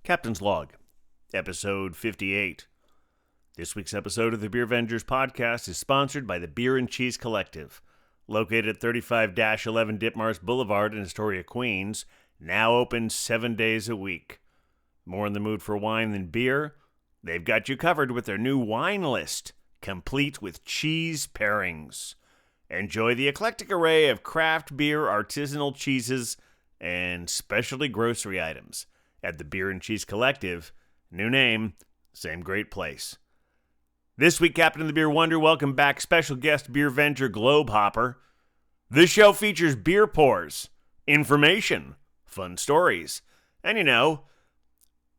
Captain's Log, Episode 58. This week's episode of the Beer Vengers podcast is sponsored by the Beer and Cheese Collective, located at 35-11 Ditmars Boulevard in Astoria, Queens, now open 7 days a week. More in the mood for wine than beer? They've got you covered with their new wine list, complete with cheese pairings. Enjoy the eclectic array of craft beer, artisanal cheeses, and specialty grocery items at the Beer and Cheese Collective. New name, same great place. This week, Captain of the Beer Wonder, welcome back special guest Beer Venger Globe Hopper. This show features beer pours, information, fun stories, and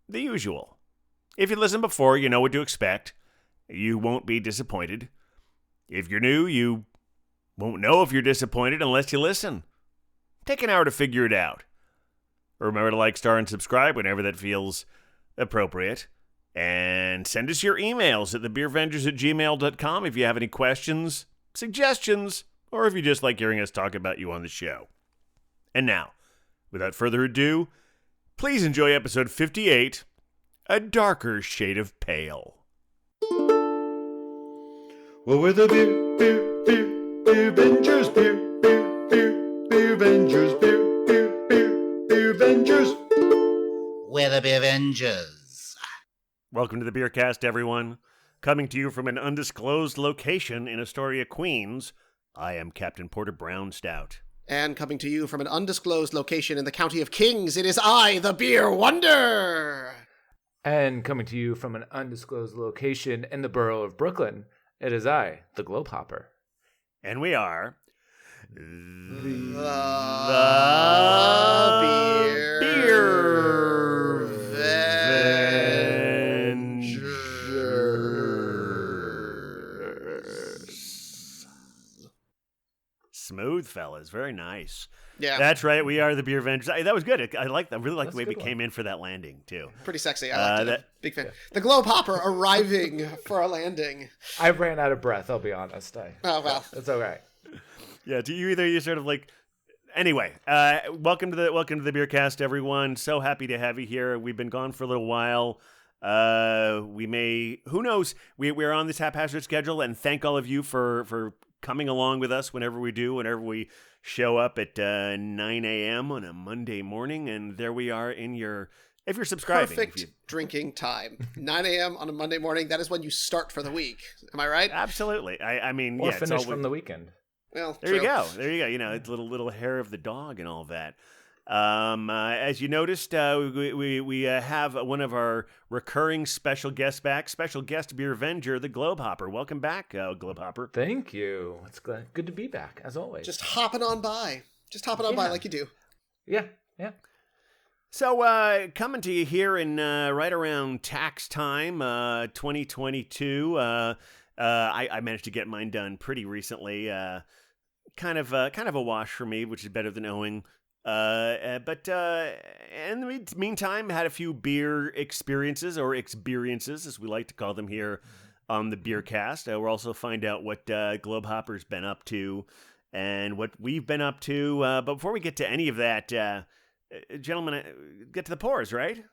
the usual. If you listened before, you know what to expect. You won't be disappointed. If you're new, you won't know if you're disappointed unless you listen. Take an hour to figure it out. Remember to like, star, and subscribe whenever that feels appropriate. And send us your emails at thebeervengers@gmail.com if you have any questions, suggestions, or if you just like hearing us talk about you on the show. And now, without further ado, please enjoy episode 58, A Darker Shade of Pale. Well, we're the Beer Vengers, Beer Vengers, Beer Vengers. We're the Beer Vengers. Welcome to the Beercast, everyone. Coming to you from an undisclosed location in Astoria, Queens, I am Captain Porter Brown Stout. And coming to you from an undisclosed location in the County of Kings, it is I, the Beer Wonder! And coming to you from an undisclosed location in the borough of Brooklyn, it is I, the Globe Hopper. And we are... The Beer Smooth, fellas. Very nice. Yeah. That's right. We are the Beer Vengers. That was good. I really like the way That's a we good came in for that landing, too. Pretty sexy. I liked it. that- Big fan. The Globe Hopper arriving for a landing. I ran out of breath, I'll be honest. Oh, well. It's okay. Yeah, you sort of like... Anyway, welcome to the Beercast, everyone. So happy to have you here. We've been gone for a little while. We may... Who knows? We're on this haphazard schedule, and thank all of you for coming along with us whenever we show up at 9 a.m. on a Monday morning, and there we are in your... If you're subscribing. Perfect drinking time. 9 a.m. on a Monday morning. That is when you start for the week. Am I right? Absolutely. I mean, Or yeah, finish from the weekend. Well, There true. you go. It's little hair of the dog and all that. As you noticed, we have one of our recurring special guests back, special guest Beer Venger, the Globe Hopper. Welcome back, Globe Hopper. Thank you. It's good to be back, as always. Just hopping on by. By like you do. Yeah. So, coming to you here in right around tax time, 2022. I managed to get mine done pretty recently. Kind of a wash for me, which is better than owing. But in the meantime, had a few beer experiences, as we like to call them here on the Beercast. We'll also find out what Globe Hopper's been up to and what we've been up to. But before we get to any of that, gentlemen, get to the pours, right?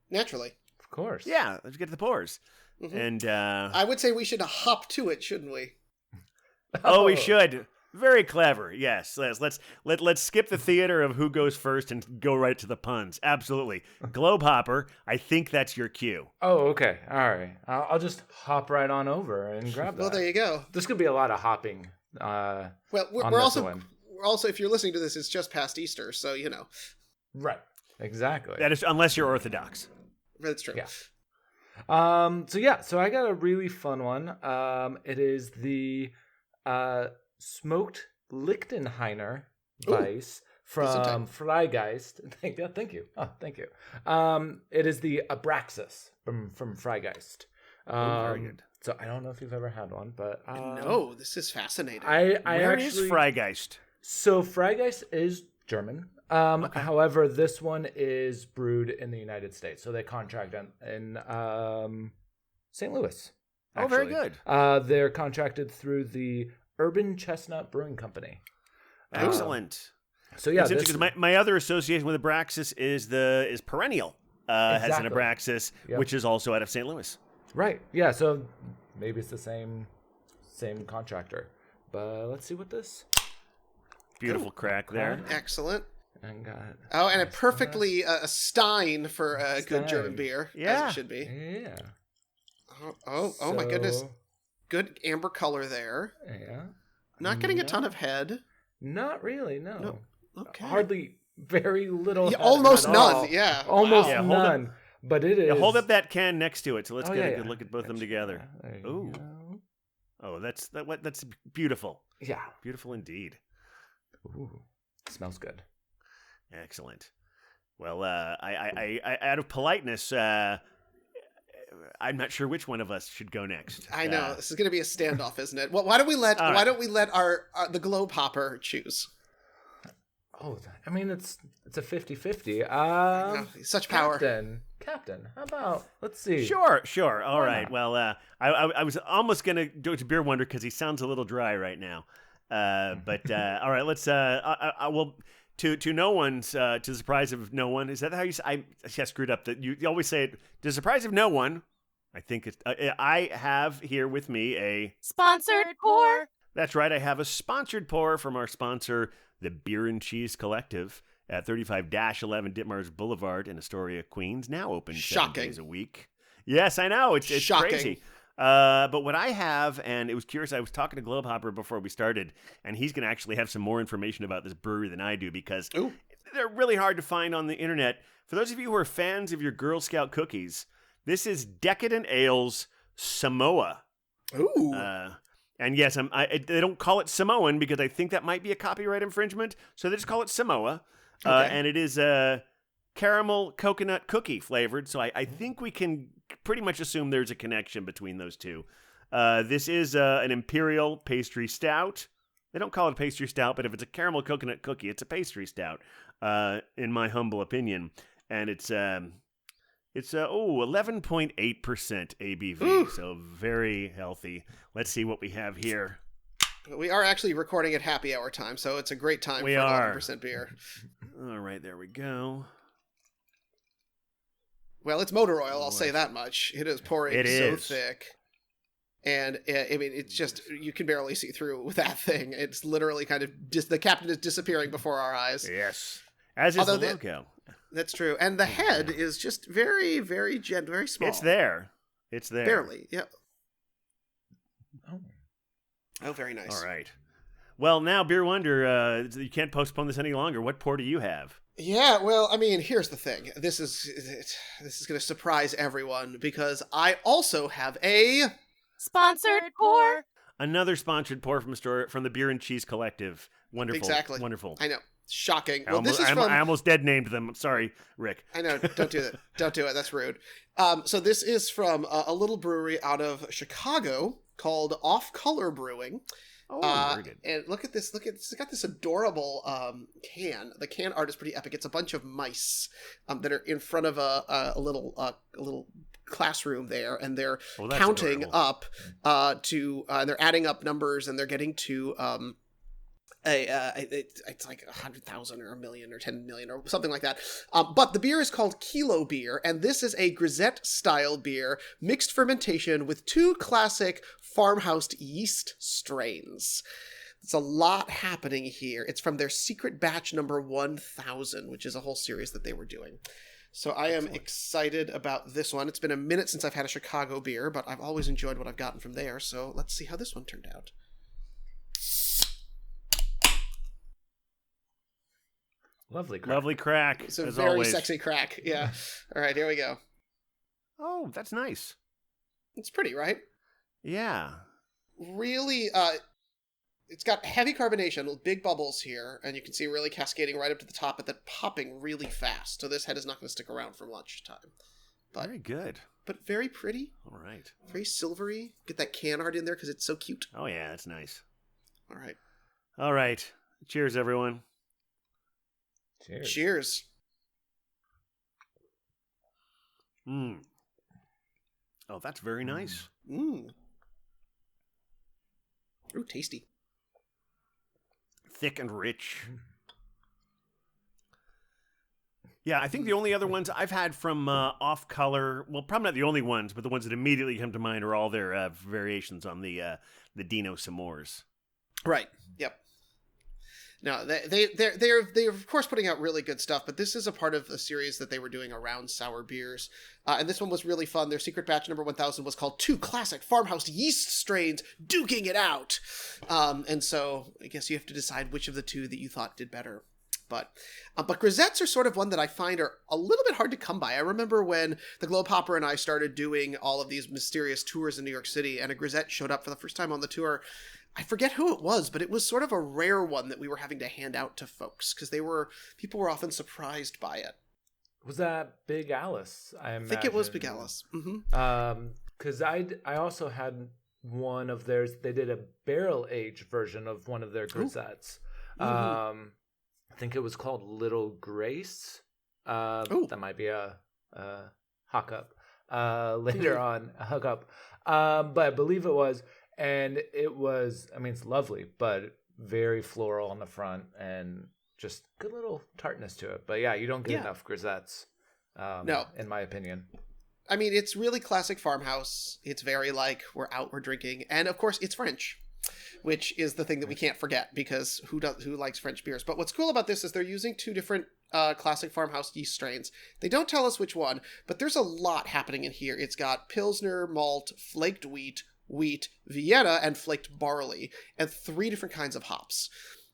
Naturally. Of course. Yeah, let's get to the pours. Mm-hmm. And I would say we should hop to it, shouldn't we? we should. Very clever. Yes. Let's skip the theater of who goes first and go right to the puns. Absolutely. Globe Hopper, I think that's your cue. Oh, okay. All right. I'll just hop right on over and grab that. Well, there you go. There's going to be a lot of hopping. Well, on we're this also one. if you're listening to this, it's just past Easter, so Right. Exactly. That is, unless you're Orthodox. That's true. Yeah. So I got a really fun one. It is the smoked Lichtenheiner Weiss from Freigeist. Thank you. Oh, thank you. It is the Abraxas from Freigeist. Very good. So I don't know if you've ever had one, but No, this is fascinating. Where is Freigeist? So Freigeist is German. However, this one is brewed in the United States, so they contract in St. Louis. Actually. Oh, very good. They're contracted through the Urban Chestnut Brewing Company. Excellent. So yeah, it's interesting because my other association with Abraxas is Perennial. has an Exactly. Abraxas, Yep. which is also out of St. Louis. Right. Yeah. So maybe it's the same contractor. But let's see what this. Beautiful crack there. Excellent. And got. Oh, and a perfectly a Stein for a good German Stein. beer, Yeah. as it should be. Yeah. Oh my goodness. So, Good amber color there. Yeah. Not getting a ton of head. Not really. No. No. Okay. Hardly. Very little. Yeah, head almost at none. all. Yeah. Almost Wow. Yeah, hold up. none. But it is. Yeah, hold up that can next to it, so let's Oh, get a yeah, good yeah. look at both of them together. There you Ooh. go. Oh, that's beautiful. Yeah. Beautiful indeed. Ooh. Smells good. Excellent. Well, I out of politeness, I'm not sure which one of us should go next. I know this is going to be a standoff, isn't it? Well, why don't we let all right. our the Globe Hopper choose? Oh, I mean it's a 50-50. Such power. Captain. How about let's see. Sure. All Why right. not? Well, I was almost gonna go to Beer Wonder because he sounds a little dry right now. But all right, let's. I will. To no one's, to the surprise of no one. Is that how you say? I screwed up. That you always say it. To the surprise of no one. I think it's. I have here with me a Sponsored pour. That's right. I have a sponsored pour from our sponsor, the Beer and Cheese Collective, at 35-11 Ditmars Boulevard in Astoria, Queens. Now open 7 Shocking. days a week. Yes, I know. It's Shocking. crazy. But what I have, and it was curious, I was talking to Globe Hopper before we started, and he's going to actually have some more information about this brewery than I do because Ooh. they're really hard to find on the internet. For those of you who are fans of your Girl Scout cookies, this is Decadent Ales Samoa. Ooh. And yes, they don't call it Samoan because I think that might be a copyright infringement, so they just call it Samoa. Okay. And it is caramel coconut cookie flavored, so I think we can pretty much assume there's a connection between those two. This is an imperial pastry stout. They don't call it a pastry stout, but if it's a caramel coconut cookie, it's a pastry stout, in my humble opinion. And it's 11.8% ABV, Ooh. so very healthy. Let's see what we have here. We are actually recording at happy hour time, so it's a great time We for are. 11% beer. All right, there we go. Well, it's motor oil, I'll say that much. It is pouring It so is. thick. And, I mean, it's just, you can barely see through with that thing. It's literally kind of, the captain is disappearing before our eyes. Yes. As is Although the the- logo. That's true. And the head is just very, very very small. It's there. It's there. Barely, yeah. Oh. Oh, very nice. All right. Well, now, Beer Wonder, you can't postpone this any longer. What pour do you have? Yeah, well, I mean, here's the thing. This is going to surprise everyone because I also have a Sponsored pour. Another sponsored pour from the Beer and Cheese Collective. Wonderful. Exactly. Wonderful. I know. Shocking. I Well, this is almost, from I almost dead named them. Sorry, Rick. I know. Don't do that. Don't do it. That's rude. So this is from a little brewery out of Chicago called Off Color Brewing. Oh, very good. And look at this. It's got this adorable can. The can art is pretty epic. It's a bunch of mice that are in front of a little classroom there, and they're Oh, that's counting adorable. up they're adding up numbers, and they're getting to it's like 100,000 or 1,000,000 or 10 million or something like that. But the beer is called Kilo Beer, and this is a grisette style beer, mixed fermentation with 2 classic farmhouse yeast strains. It's a lot happening here. It's from their secret batch number 1000, which is a whole series that they were doing. So I am excited about this one. It's been a minute since I've had a Chicago beer, but I've always enjoyed what I've gotten from there. So let's see how this one turned out. Lovely crack. Lovely crack, It's a as very always. sexy crack. Yeah. All right, here we go. Oh, that's nice. It's pretty, right? Yeah. Really, it's got heavy carbonation, big bubbles here, and you can see really cascading right up to the top, but then popping really fast. So this head is not going to stick around for lunchtime. But Very good. but very pretty, All right. very silvery. Get that can art in there because it's so cute. Oh, yeah, that's nice. All right. All right. Cheers, everyone. Cheers. Cheers. Mm. Oh, that's very nice. Mmm. Ooh, tasty. Thick and rich. Yeah, I think the only other ones I've had from Off Color, well, probably not the only ones, but the ones that immediately come to mind are all their variations on the Dino S'mores. Right. Yep. No, they're of course putting out really good stuff, but this is a part of a series that they were doing around sour beers, and this one was really fun. Their secret batch number 1000 was called 2 Classic Farmhouse Yeast Strains Duking It Out, and so I guess you have to decide which of the two that you thought did better. But grisettes are sort of one that I find are a little bit hard to come by. I remember when the Globe Hopper and I started doing all of these mysterious tours in New York City, and a grisette showed up for the first time on the tour. I forget who it was, but it was sort of a rare one that we were having to hand out to folks because people were often surprised by it. Was that Big Alice? I think it was Big Alice. Mm-hmm. Because I also had one of theirs. They did a barrel aged version of one of their grisettes. Mm-hmm. I think it was called Little Grace. That might be a hookup later on. A hookup. But I believe it was. And it was, I mean, it's lovely, but very floral on the front and just good little tartness to it. But yeah, you don't get enough grisettes, no, in my opinion. I mean, it's really classic farmhouse. It's very like, we're drinking. And of course, it's French, which is the thing that we can't forget because who likes French beers? But what's cool about this is they're using 2 different classic farmhouse yeast strains. They don't tell us which one, but there's a lot happening in here. It's got Pilsner, malt, flaked wheat, Vienna, and flaked barley, and 3 different kinds of hops.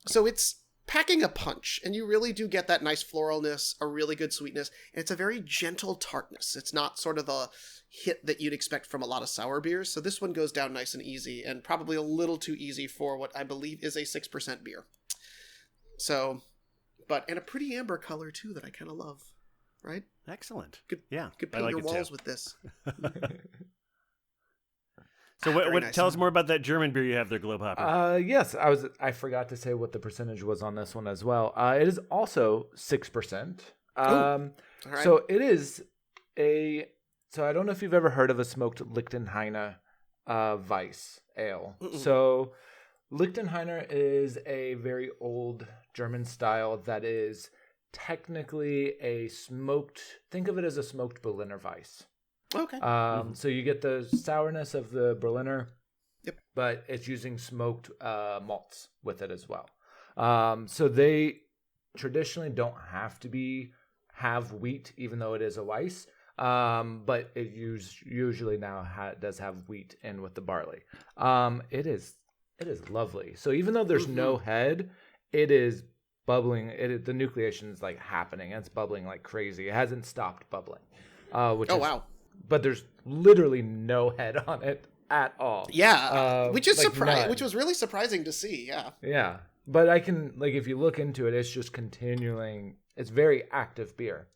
So it's packing a punch, and you really do get that nice floralness, a really good sweetness, and it's a very gentle tartness. It's not sort of the hit that you'd expect from a lot of sour beers, so this one goes down nice and easy, and probably a little too easy for what I believe is a 6% beer. So, and a pretty amber color, too, that I kind of love, right? Excellent. Could paint like your walls too. with this. So what nice. tell us more about that German beer you have there, Globe Hopper. Yes, I forgot to say what the percentage was on this one as well. It is also 6%. All right. So it is so I don't know if you've ever heard of a smoked Lichtenheiner Weiss ale. Mm-mm. So Lichtenheiner is a very old German style that is technically think of it as a smoked Berliner Weiss. Okay. So you get the sourness of the Berliner, yep, but it's using smoked malts with it as well. So they traditionally don't have to have wheat, even though it is a Weiss. But it usually now does have wheat in with the barley. It is lovely. So even though there's no head, it is bubbling. The nucleation is like happening. It's bubbling like crazy. It hasn't stopped bubbling. Wow. But there's literally no head on it at all. Yeah, which is surprising. Which was really surprising to see. Yeah. Yeah, but I can if you look into it, it's just continuing. It's very active beer,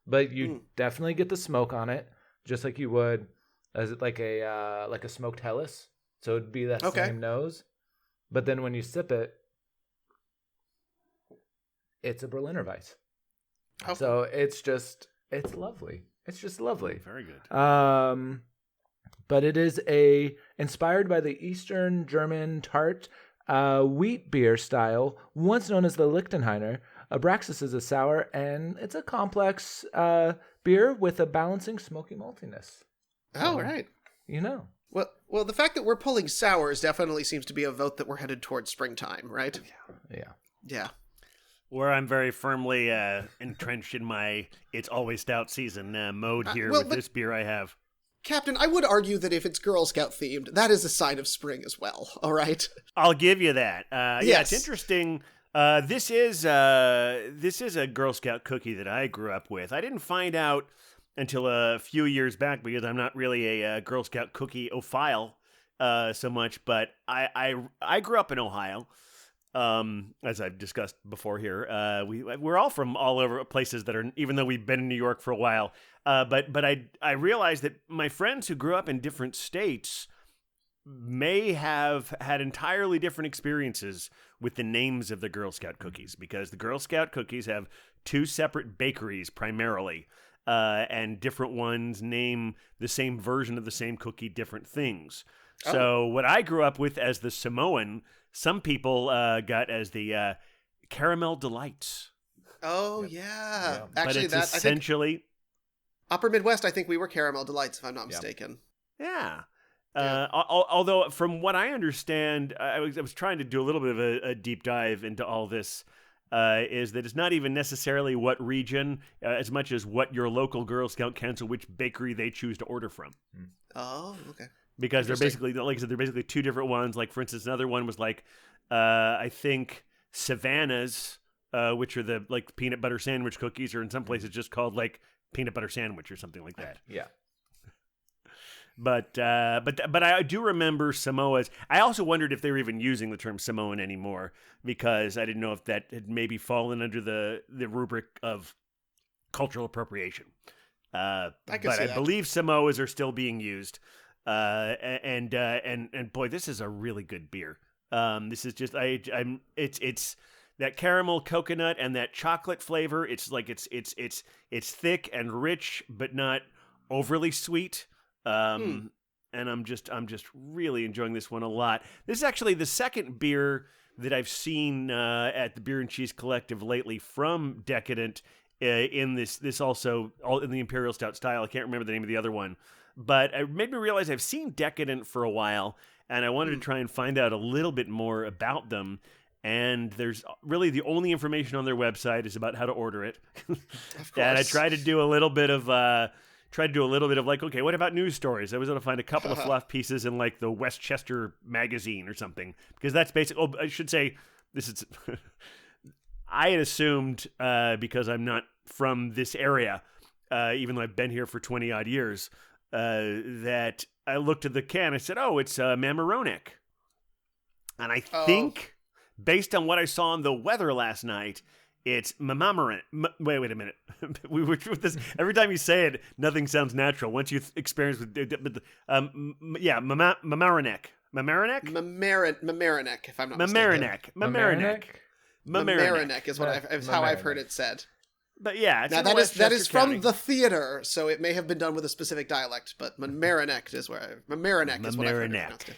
but you definitely get the smoke on it, just like you would as like a smoked Helles. So it'd be that same nose, but then when you sip it, it's a Berliner Weiss. Okay. So it's lovely. It's just lovely. Very good. But it is inspired by the Eastern German tart wheat beer style, once known as the Lichtenheiner. Abraxas is a sour, and it's a complex beer with a balancing smoky maltiness. Oh, right. You know. Well, the fact that we're pulling sours definitely seems to be a vote that we're headed towards springtime, right? Yeah. Where I'm very firmly entrenched in my it's always stout season mode here with this beer I have. Captain, I would argue that if it's Girl Scout themed, that is a sign of spring as well, all right? I'll give you that. Yes. Yeah, it's interesting. This is a Girl Scout cookie that I grew up with. I didn't find out until a few years back because I'm not really a Girl Scout cookie-ophile so much, but I grew up in Ohio. As I've discussed before here, we're all from all over places that are, even though we've been in New York for a while. But I realized that my friends who grew up in different states may have had entirely different experiences with the names of the Girl Scout cookies, because the Girl Scout cookies have 2 separate bakeries primarily, and different ones name the same version of the same cookie different things. Oh. So what I grew up with as the Samoan, some people got as the Caramel Delights. Oh Yep. yeah. Yeah. But Actually, it's that I think essentially Upper Midwest. I think we were Caramel Delights, if I'm not Yeah. mistaken. yeah. Yeah. Although, from what I understand, I was trying to do a little bit of a deep dive into all this. Is that it's not even necessarily what region, as much as what your local Girl Scout council, which bakery they choose to order from. Oh, okay. Because they're Interesting. basically, like I said, they're basically two different ones. Like, for instance, another one was like, I think Savannah's, which are the like peanut butter sandwich cookies, or in some places just called like peanut butter sandwich or something like that. Yeah. But I do remember Samoa's. I also wondered if they were even using the term Samoan anymore, because I didn't know if that had maybe fallen under the rubric of cultural appropriation. I can But see I that. believe Samoas are still being used. And boy, this is a really good beer. This is just it's that caramel coconut and that chocolate flavor. It's like it's thick and rich, but not overly sweet. And I'm just really enjoying this one a lot. This is actually the second beer that I've seen at the Beer and Cheese Collective lately from Decadent in this also all in the Imperial Stout style. I can't remember the name of the other one, but it made me realize I've seen Decadent for a while, and I wanted to try and find out a little bit more about them. And there's really the only information on their website is about how to order it. Of And I course. tried to do a little bit of like, okay, what about news stories? I was able to find a couple of fluff pieces in like the Westchester magazine or something, because that's basic. Oh, I should say this is. I had assumed because I'm not from this area, even though I've been here for 20 odd years, that I looked at the can. I said, "Oh, it's Mamaroneck," and I think, based on what I saw on the weather last night, it's Mamaroneck. Wait a minute. We were with this every time you say it, nothing sounds natural. Once you experience with, Mamaroneck. Mamaroneck. Mamaroneck, if I'm not mistaken. Mamaroneck. Mamaroneck is what is how I've heard Mamaroneck. it said. But yeah, it's Now in that is Westchester from County. the theater, so it may have been done with a specific dialect, but Mamaroneck is where Mamaroneck is what I've heard it pronounced.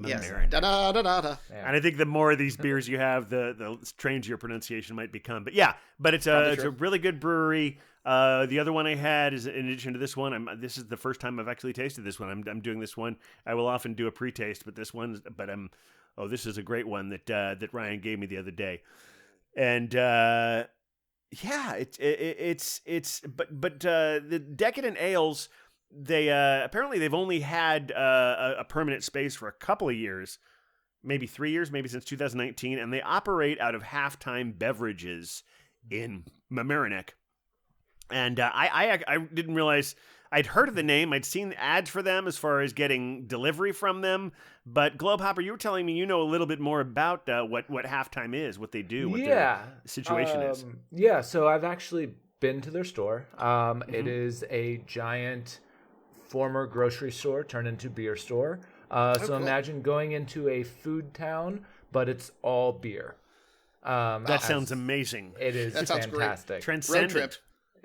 Yes. Da da da da da. Yeah. And I think the more of these beers you have, the strange your pronunciation might become. But yeah, but it's a true. really good brewery. The other one I had is, in addition to this one, this is the first time I've actually tasted this one. I'm doing this one. I will often do a pre-taste, but this this is a great one that Ryan gave me the other day. And yeah, the Decadent Ales, they apparently they've only had a permanent space for a couple of years, maybe 3 years, maybe since 2019, and they operate out of Halftime Beverages in Mamaroneck. And I didn't realize. I'd heard of the name. I'd seen ads for them as far as getting delivery from them. But Globehopper, you were telling me you know a little bit more about what Halftime is, what they do, what their situation is. Yeah, so I've actually been to their store. It is a giant former grocery store turned into beer store. So cool. imagine going into a food town, but it's all beer. That sounds amazing. It is That sounds great. fantastic. Transcendent. Road trip.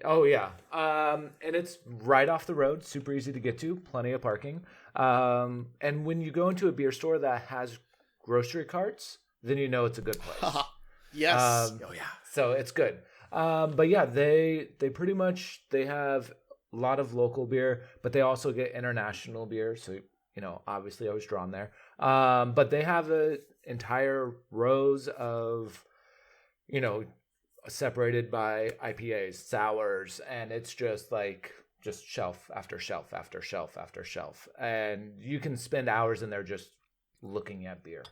Oh yeah, and it's right off the road, super easy to get to, plenty of parking. And when you go into a beer store that has grocery carts, then you know it's a good place. Yes. Oh yeah. So it's good. But yeah, they pretty much they have a lot of local beer, but they also get international beer. So obviously I was drawn there. But they have an entire rows of separated by IPAs, sours, and it's just shelf after shelf after shelf after shelf. And you can spend hours in there just looking at beer,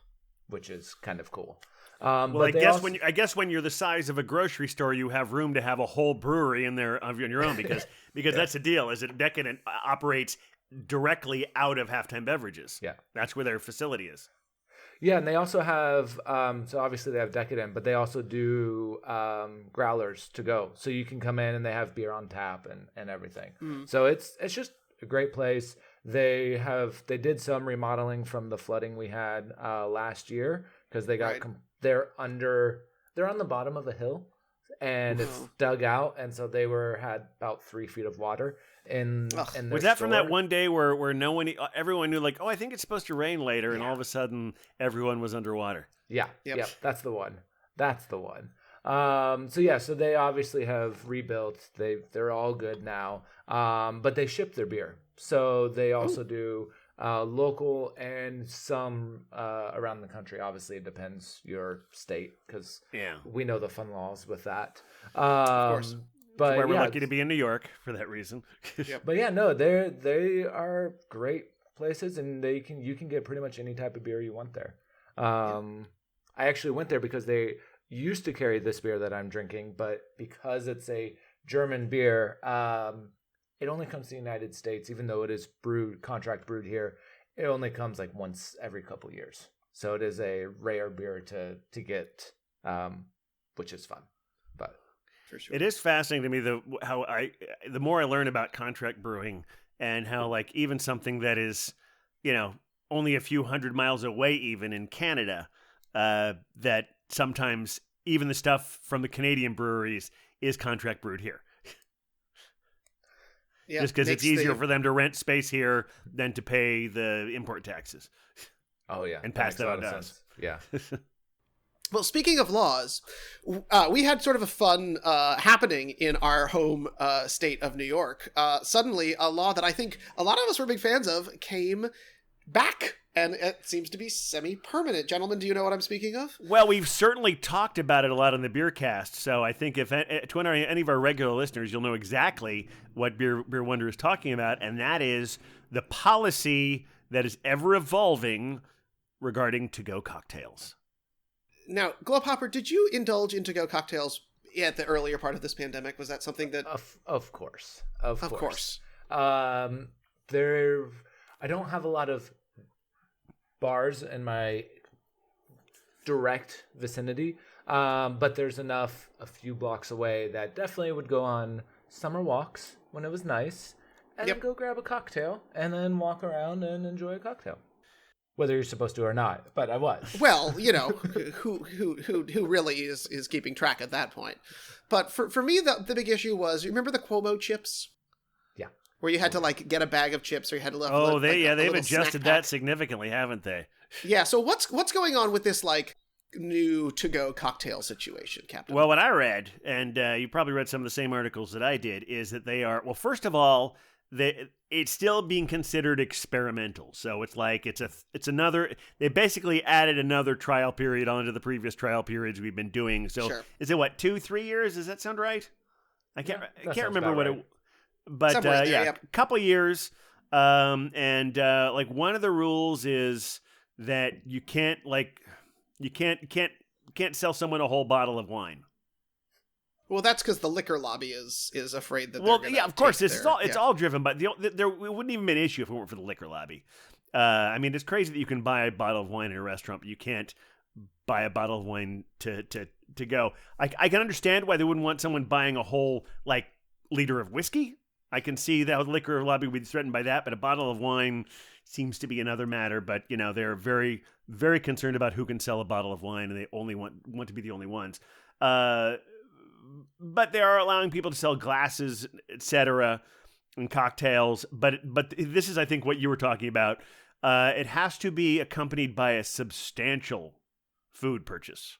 which is kind of cool. Well, I guess when you're the size of a grocery store, you have room to have a whole brewery in there on your own because that's the deal. Is that Decadent operates directly out of Halftime Beverages. Yeah. That's where their facility is. Yeah, and they also have, so obviously they have Decadent, but they also do growlers to go. So you can come in and they have beer on tap and everything. So it's just a great place. They did some remodeling from the flooding we had last year because they got Right. They're on the bottom of a hill and it's dug out, and so they had about 3 feet of water in their Was that from that store. one day where everyone knew like, oh, I think it's supposed to rain later, and all of a sudden everyone was underwater? Yeah, Yep. yep, that's the one. So they obviously have rebuilt. They're all good now. But they ship their beer, so they also do local and some around the country. Obviously, it depends your state because we know the fun laws with that. Of course. But Where we're lucky to be in New York for that reason. But yeah, no, they are great places, and you can get pretty much any type of beer you want there. I actually went there because they used to carry this beer that I'm drinking, but because it's a German beer, it only comes to the United States, even though it is contract brewed here. It only comes like once every couple years, so it is a rare beer to get, which is fun. But For sure. It is fascinating to me the more I learn about contract brewing and how like even something that is, only a few hundred miles away, even in Canada, that sometimes even the stuff from the Canadian breweries is contract brewed here. Yeah, just because it's easier for them to rent space here than to pay the import taxes. Oh yeah, and pass that on to sense. us. Yeah. Well, speaking of laws, we had sort of a fun happening in our home state of New York. Suddenly, a law that I think a lot of us were big fans of came back, and it seems to be semi-permanent. Gentlemen, do you know what I'm speaking of? Well, we've certainly talked about it a lot on the Beercast, so I think if to any of our regular listeners, you'll know exactly what Beer Wonder is talking about, and that is the policy that is ever evolving regarding to-go cocktails. Now, Globehopper, did you indulge in to-go cocktails at the earlier part of this pandemic? Was that something that... Of course. Of course. I don't have a lot of bars in my direct vicinity, but there's enough a few blocks away that definitely would go on summer walks when it was nice, and then go grab a cocktail, and then walk around and enjoy a cocktail. Whether you're supposed to or not, but I was. Well, who really is keeping track at that point? But for me, the big issue was, you remember the Cuomo chips? Yeah. Where you had to like get a bag of chips, or you had to they've adjusted that significantly, haven't they? Yeah. So what's going on with this like new to-go cocktail situation, Captain? Well, what I read, and you probably read some of the same articles that I did, is that they are, well, first of all, it's still being considered experimental. So it's like it's another. They basically added another trial period onto the previous trial periods we've been doing. So Is it 2-3 years? Does that sound right? I can't remember what right. it. But a couple years. And one of the rules is that you can't sell someone a whole bottle of wine. Well, that's because the liquor lobby is afraid that. Of course, it's all driven by there. It wouldn't even be an issue if it weren't for the liquor lobby. I mean, it's crazy that you can buy a bottle of wine in a restaurant, but you can't buy a bottle of wine to go. I can understand why they wouldn't want someone buying a whole liter of whiskey. I can see that the liquor lobby would be threatened by that, but a bottle of wine seems to be another matter. But they're very, very concerned about who can sell a bottle of wine, and they only want to be the only ones. But they are allowing people to sell glasses, etc., and cocktails. But this is, I think, what you were talking about. It has to be accompanied by a substantial food purchase,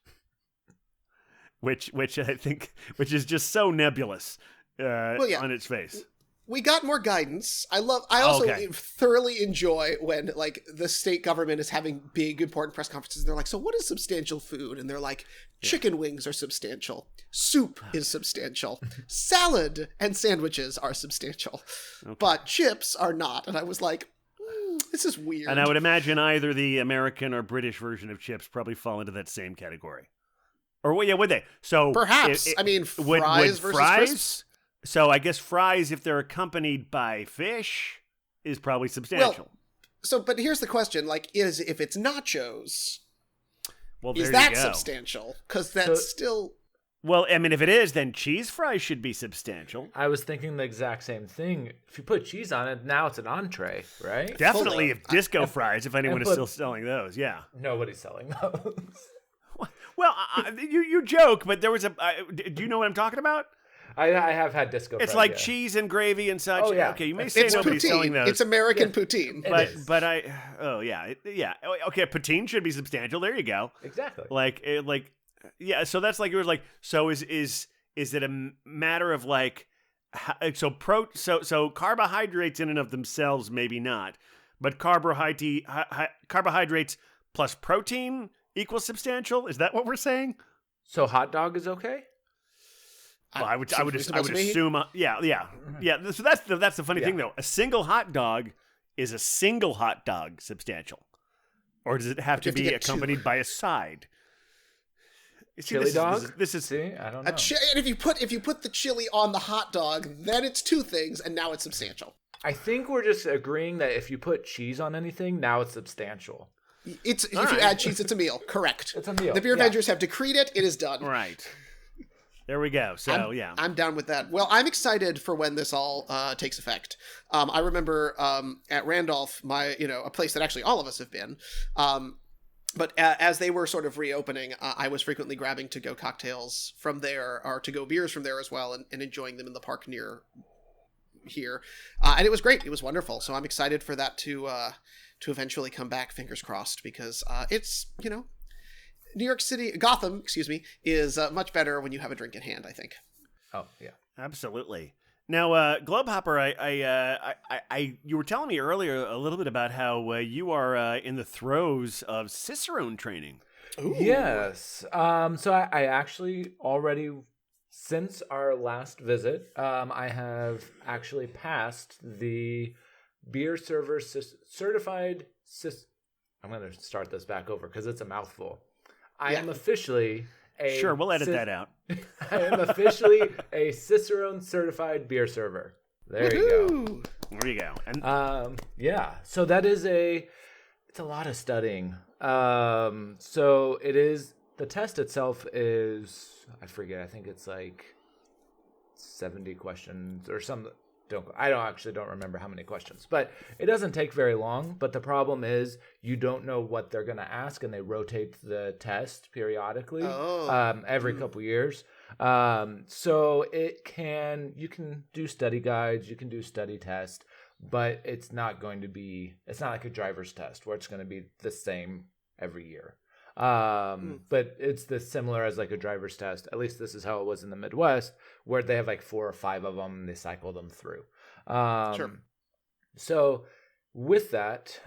which I think is just so nebulous on its face. We got more guidance. I also thoroughly enjoy when the state government is having big important press conferences and they're like, so what is substantial food? And they're like, chicken wings are substantial. Soup is substantial. Salad and sandwiches are substantial. Okay. But chips are not. And I was like, this is weird. And I would imagine either the American or British version of chips probably fall into that same category. Or would they? So perhaps. Fries versus crisps? So I guess fries, if they're accompanied by fish, is probably substantial. But here's the question: if it's nachos, is that substantial? Because that's still. Well, I mean, if it is, then cheese fries should be substantial. I was thinking the exact same thing. If you put cheese on it, now it's an entree, right? Definitely, if disco fries, if anyone is still selling those, yeah. Nobody's selling those. Well, you joke, but there was do you know what I'm talking about? I have had disco fries. It's like cheese and gravy and such. Oh, yeah. Okay, you may say nobody's poutine. selling those. It's American poutine. Okay, poutine should be substantial. There you go. Exactly. Yeah, so that's like it was like so is it a matter of like so carbohydrates in and of themselves maybe not, but carbohydrates plus protein equals substantial? Is that what we're saying? So hot dog is okay? Well, I would assume yeah. So that's the funny thing though. A single hot dog is a single hot dog substantial, or does it have to be accompanied by a side? Chili dog? This is See, I don't know. And if you put the chili on the hot dog, then it's two things, and now it's substantial. I think we're just agreeing that if you put cheese on anything, now it's substantial. If you add cheese, it's a meal. Correct. It's a meal. The Beer Avengers have decreed it. It is done. right. There we go. So I'm down with that. Well, I'm excited for when this all takes effect. I remember at Randolph, a place that actually all of us have been. But as they were sort of reopening, I was frequently grabbing to-go cocktails from there, or to-go beers from there as well, and enjoying them in the park near here. And it was great. It was wonderful. So I'm excited for that to eventually come back, fingers crossed, because it's, Gotham, is much better when you have a drink in hand, I think. Oh, yeah. Absolutely. Now, Globehopper, you were telling me earlier a little bit about how you are in the throes of Cicerone training. Ooh. Yes. So I actually already, since our last visit, I have actually passed the beer server certified. I'm going to start this back over because it's a mouthful. I am officially a... Sure, we'll edit that out. I am officially a Cicerone certified beer server. There you go. There you go. And so that is it's a lot of studying. So it is, the test itself is, I forget, I think it's like 70 questions or something. I don't remember how many questions, but it doesn't take very long. But the problem is you don't know what they're going to ask, and they rotate the test periodically every couple years. So you can do study guides, you can do study test, but it's not like a driver's test where it's going to be the same every year. But it's similar as like a driver's test. At least this is how it was in the Midwest, where they have like 4 or 5 of them and they cycle them through. Sure. So with that,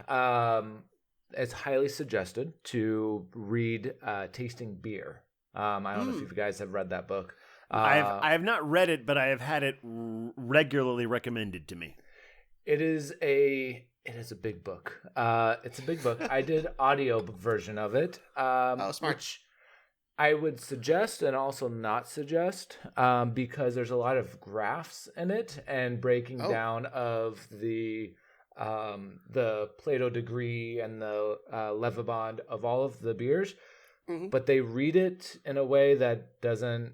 it's highly suggested to read Tasting Beer. I don't know if you guys have read that book. I have not read it, but I have had it regularly recommended to me. It is a big book. It's a big book. I did audio version of it. Smart. Which I would suggest and also not suggest because there's a lot of graphs in it and breaking down of the Plato degree and the Levibond of all of the beers. Mm-hmm. But they read it in a way that doesn't...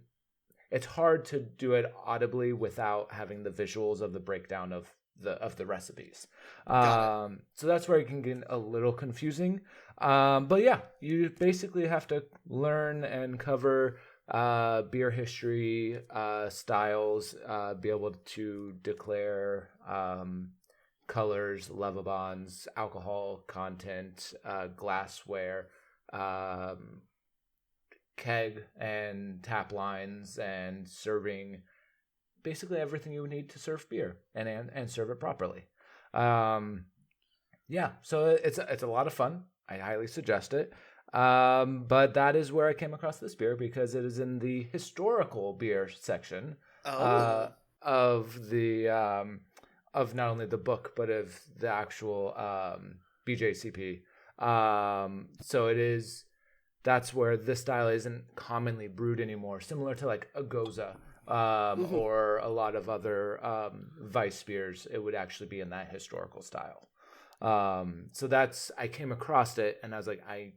It's hard to do it audibly without having the visuals of the breakdown of the recipes. So that's where it can get a little confusing. But yeah, you basically have to learn and cover beer history, styles, be able to declare colors, Levibonds, alcohol content, glassware, keg and tap lines, and serving basically everything you would need to serve beer and serve it properly. So it's a lot of fun. I highly suggest it. But that is where I came across this beer because it is in the historical beer section of the of not only the book but of the actual BJCP. So it is. That's where this style isn't commonly brewed anymore, similar to like a Goza or a lot of other Weiss beers. It would actually be in that historical style. So I came across it and I was like, I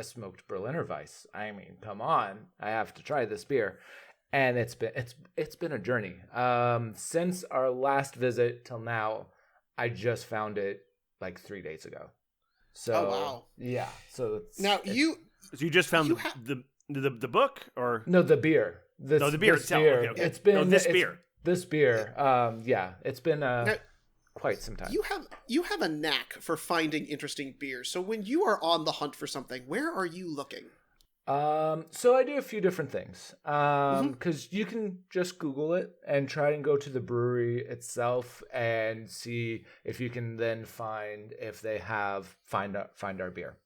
smoked Berliner Weiss. I mean, come on, I have to try this beer. And it's been a journey. Since our last visit till now, I just found it like 3 days ago. So, wow. Yeah. So you just found the book the beer. The beer. The beer itself. Okay. It's been this beer. This beer. It's been quite some time. You have a knack for finding interesting beers. So when you are on the hunt for something, where are you looking? So I do a few different things. Because you can just Google it and try and go to the brewery itself and see if you can then find if they have find our beer.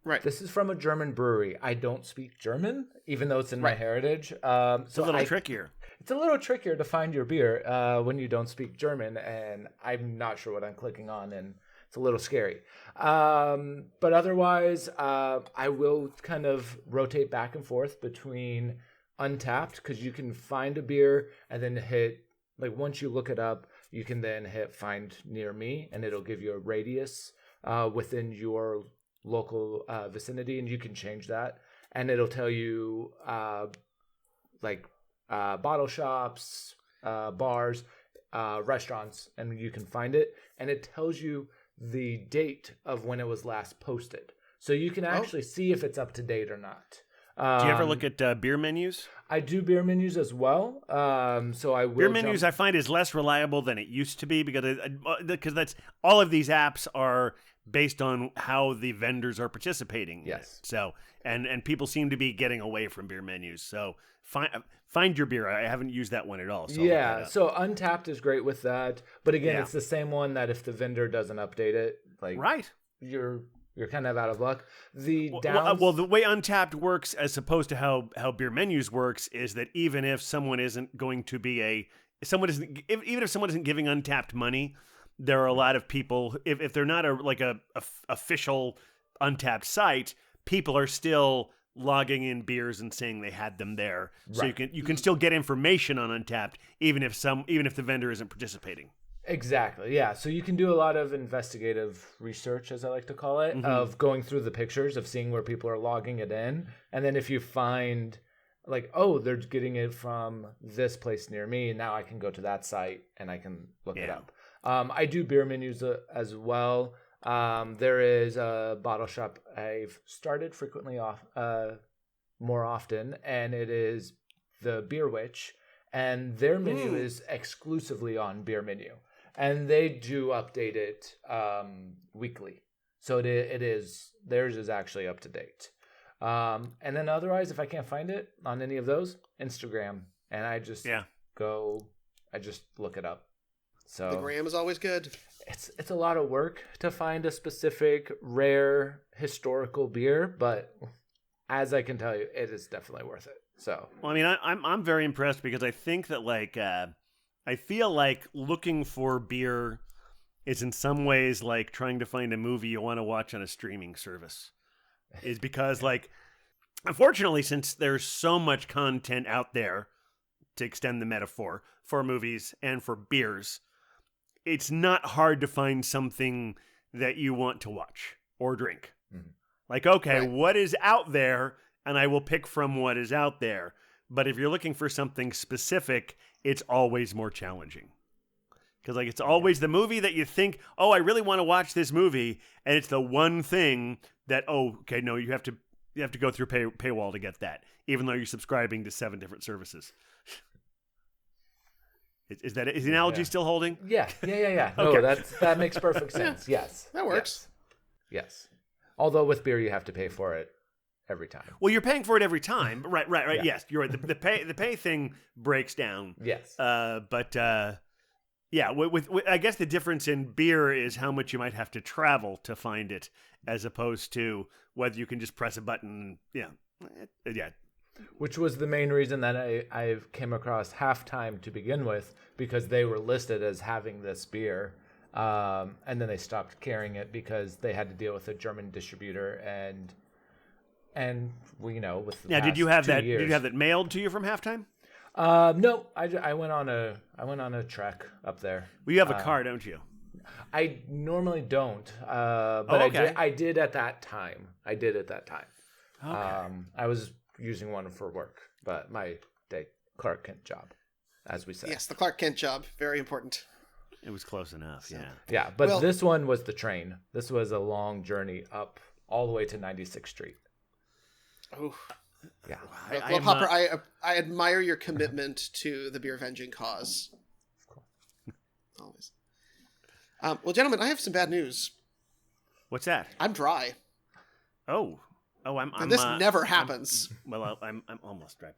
Right. This is from a German brewery. I don't speak German, even though it's in my heritage. So It's a little trickier. It's a little trickier to find your beer when you don't speak German, and I'm not sure what I'm clicking on, and it's a little scary. But otherwise, I will kind of rotate back and forth between Untapped, because you can find a beer and then hit, like once you look it up, you can then hit find near me, and it'll give you a radius within your local vicinity, and you can change that. And it'll tell you bottle shops, bars, restaurants, and you can find it. And it tells you the date of when it was last posted. So you can actually see if it's up to date or not. Do you ever look at beer menus? I do beer menus as well. So I will. Beer menus I find is less reliable than it used to be because that's all of these apps are based on how the vendors are participating. Yes. So and people seem to be getting away from beer menus. So find your beer. I haven't used that one at all. So yeah. So Untapped is great with that, but again, Yeah. it's the same one that if the vendor doesn't update it, like right. you're kind of out of luck. The Well, the way Untapped works, as opposed to how beer menus works, is that even if someone isn't going to be even if someone isn't giving Untapped money, there are a lot of people. If they're not a official Untapped site, people are still logging in beers and saying they had them there. So you can still get information on Untapped, even if the vendor isn't participating. Exactly. Yeah. So you can do a lot of investigative research, as I like to call it, of going through the pictures, of seeing where people are logging it in. And then if you find like, oh, they're getting it from this place near me, now I can go to that site and I can look it up. I do beer menus as well. There is a bottle shop I've started frequently more often, and it is the Beer Witch. And their menu is exclusively on beer menu. And they do update it weekly. So it is, theirs is actually up to date. And then otherwise, if I can't find it on any of those, Instagram. And I just I just look it up. So The gram is always good. It's a lot of work to find a specific rare historical beer, but as I can tell you, it is definitely worth it. So, well, I mean, I'm very impressed because I think that I feel like looking for beer is in some ways like trying to find a movie you want to watch on a streaming service. Is because unfortunately, since there's so much content out there, to extend the metaphor, for movies and for beers, it's not hard to find something that you want to watch or drink. Mm-hmm. What is out there? And I will pick from what is out there. But if you're looking for something specific, it's always more challenging. Because it's always the movie that you think, oh, I really want to watch this movie, and it's the one thing that, you have to go through paywall to get that, even though you're subscribing to 7 different services. Is the analogy still holding? Yeah. No, Okay. that makes perfect sense. Yes, That works. Yes. Although with beer, you have to pay for it every time. Well, you're paying for it every time. Right. Yeah. Yes, you're right. The pay thing breaks down. Yes. With I guess the difference in beer is how much you might have to travel to find it, as opposed to whether you can just press a button. Yeah. Which was the main reason that I came across Halftime to begin with, because they were listed as having this beer. And then they stopped carrying it because they had to deal with a German distributor and with the Did you past have 2 that? years. Did you have that mailed to you from Halftime? No, I went on a trek up there. Well, you have a car, don't you? I normally don't, but okay. I did at that time. Okay. I was using one for work, but my Clark Kent job, as we say. Yes, the Clark Kent job. Very important. It was close enough. Yeah. Yeah, but this one was the train. This was a long journey up all the way to 96th Street. Oh. Yeah. Well, Hopper, I admire your commitment to the beer venging cause. Always. Well, gentlemen, I have some bad news. What's that? I'm dry. Oh. And this never happens. I'm almost dry.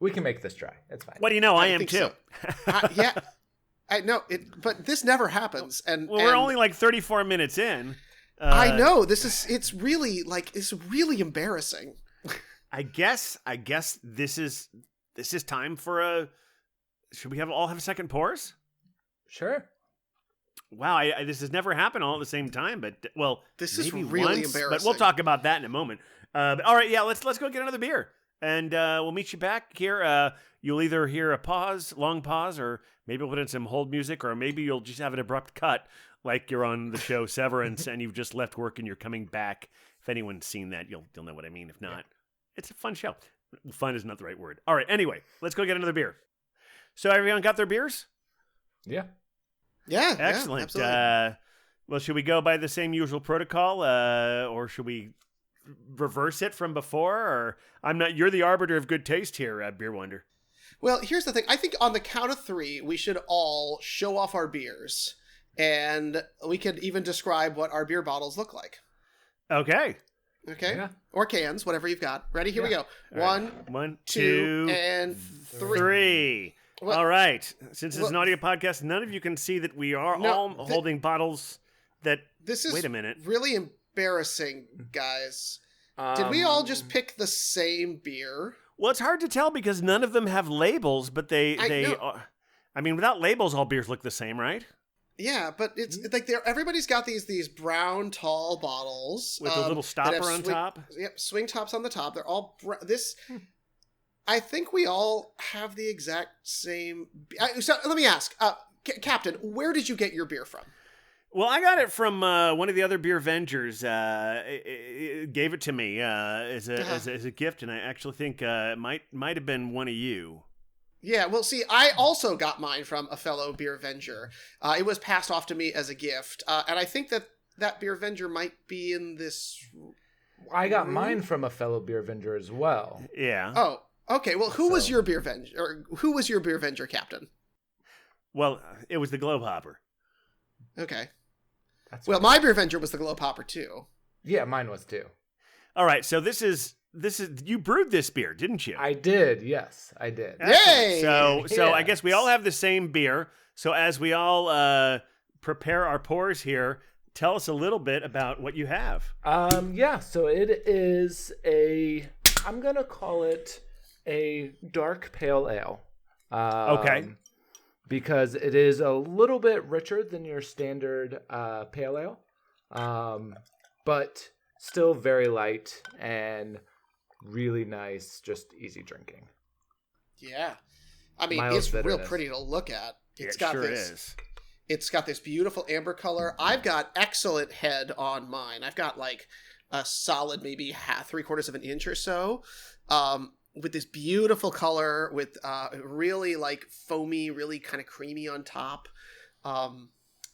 We can make this dry. It's fine. What do you know? I am think too. so. Yeah, I know it, but this never happens. And we're only like 34 minutes in. I know it's really embarrassing. I guess this is time for a. Should we all have second pours? Sure. Wow, this has never happened all at the same time, but this is maybe really once, embarrassing. But we'll talk about that in a moment. But all right, yeah, let's go get another beer, and we'll meet you back here. You'll either hear a long pause, or maybe we'll put in some hold music, or maybe you'll just have an abrupt cut, like you're on the show Severance, and you've just left work and you're coming back. If anyone's seen that, you'll know what I mean. If not, it's a fun show. Fun is not the right word. All right, anyway, let's go get another beer. So everyone got their beers? Yeah. Yeah, excellent. Absolutely. Well, should we go by the same usual protocol, or should we reverse it from before? Or you're the arbiter of good taste here, Beer Wonder. Well, here's the thing. I think on the count of 3, we should all show off our beers, and we could even describe what our beer bottles look like. Okay. Okay. Yeah. Or cans, whatever you've got. Ready? Here we go. All right. 1, 2, and 3. 3. Well, all right. Since it's an audio podcast, none of you can see that we are all holding bottles that... This is wait a minute. Really embarrassing, guys. Did we all just pick the same beer? Well, it's hard to tell because none of them have labels, but they I mean, without labels, all beers look the same, right? Yeah, but it's like everybody's got these brown tall bottles with a little stopper on top. Yep, swing tops on the top. They're all I think we all have the exact same. So let me ask, Captain, where did you get your beer from? Well, I got it from one of the other beer vendors. Gave it to me as a gift, and I actually think it might have been one of you. Yeah, well, see, I also got mine from a fellow beer venger. It was passed off to me as a gift, and I think that beer venger might be in this. I got mine from a fellow beer venger as well. Yeah. Oh, okay. Well, who was your beer venger, or who was your beer venger, Captain? Well, it was the Globe Hopper. Okay. That's well, my beer venger was the Globe Hopper too. Yeah, mine was too. All right, so this is you brewed this beer, didn't you? I did. Yes, I did. Yay! So Yes. I guess we all have the same beer. So as we all prepare our pours here, tell us a little bit about what you have. Yeah, so it is I'm going to call it a dark pale ale. Okay. Because it is a little bit richer than your standard pale ale, but still very light and really nice, just easy drinking. Yeah. I mean, Mild it's real bitterness. pretty to look at. It sure is. It's got this beautiful amber color. I've got excellent head on mine. I've got like a solid maybe 3/4 of an inch or so. With this beautiful color, with really like foamy, really kind of creamy on top.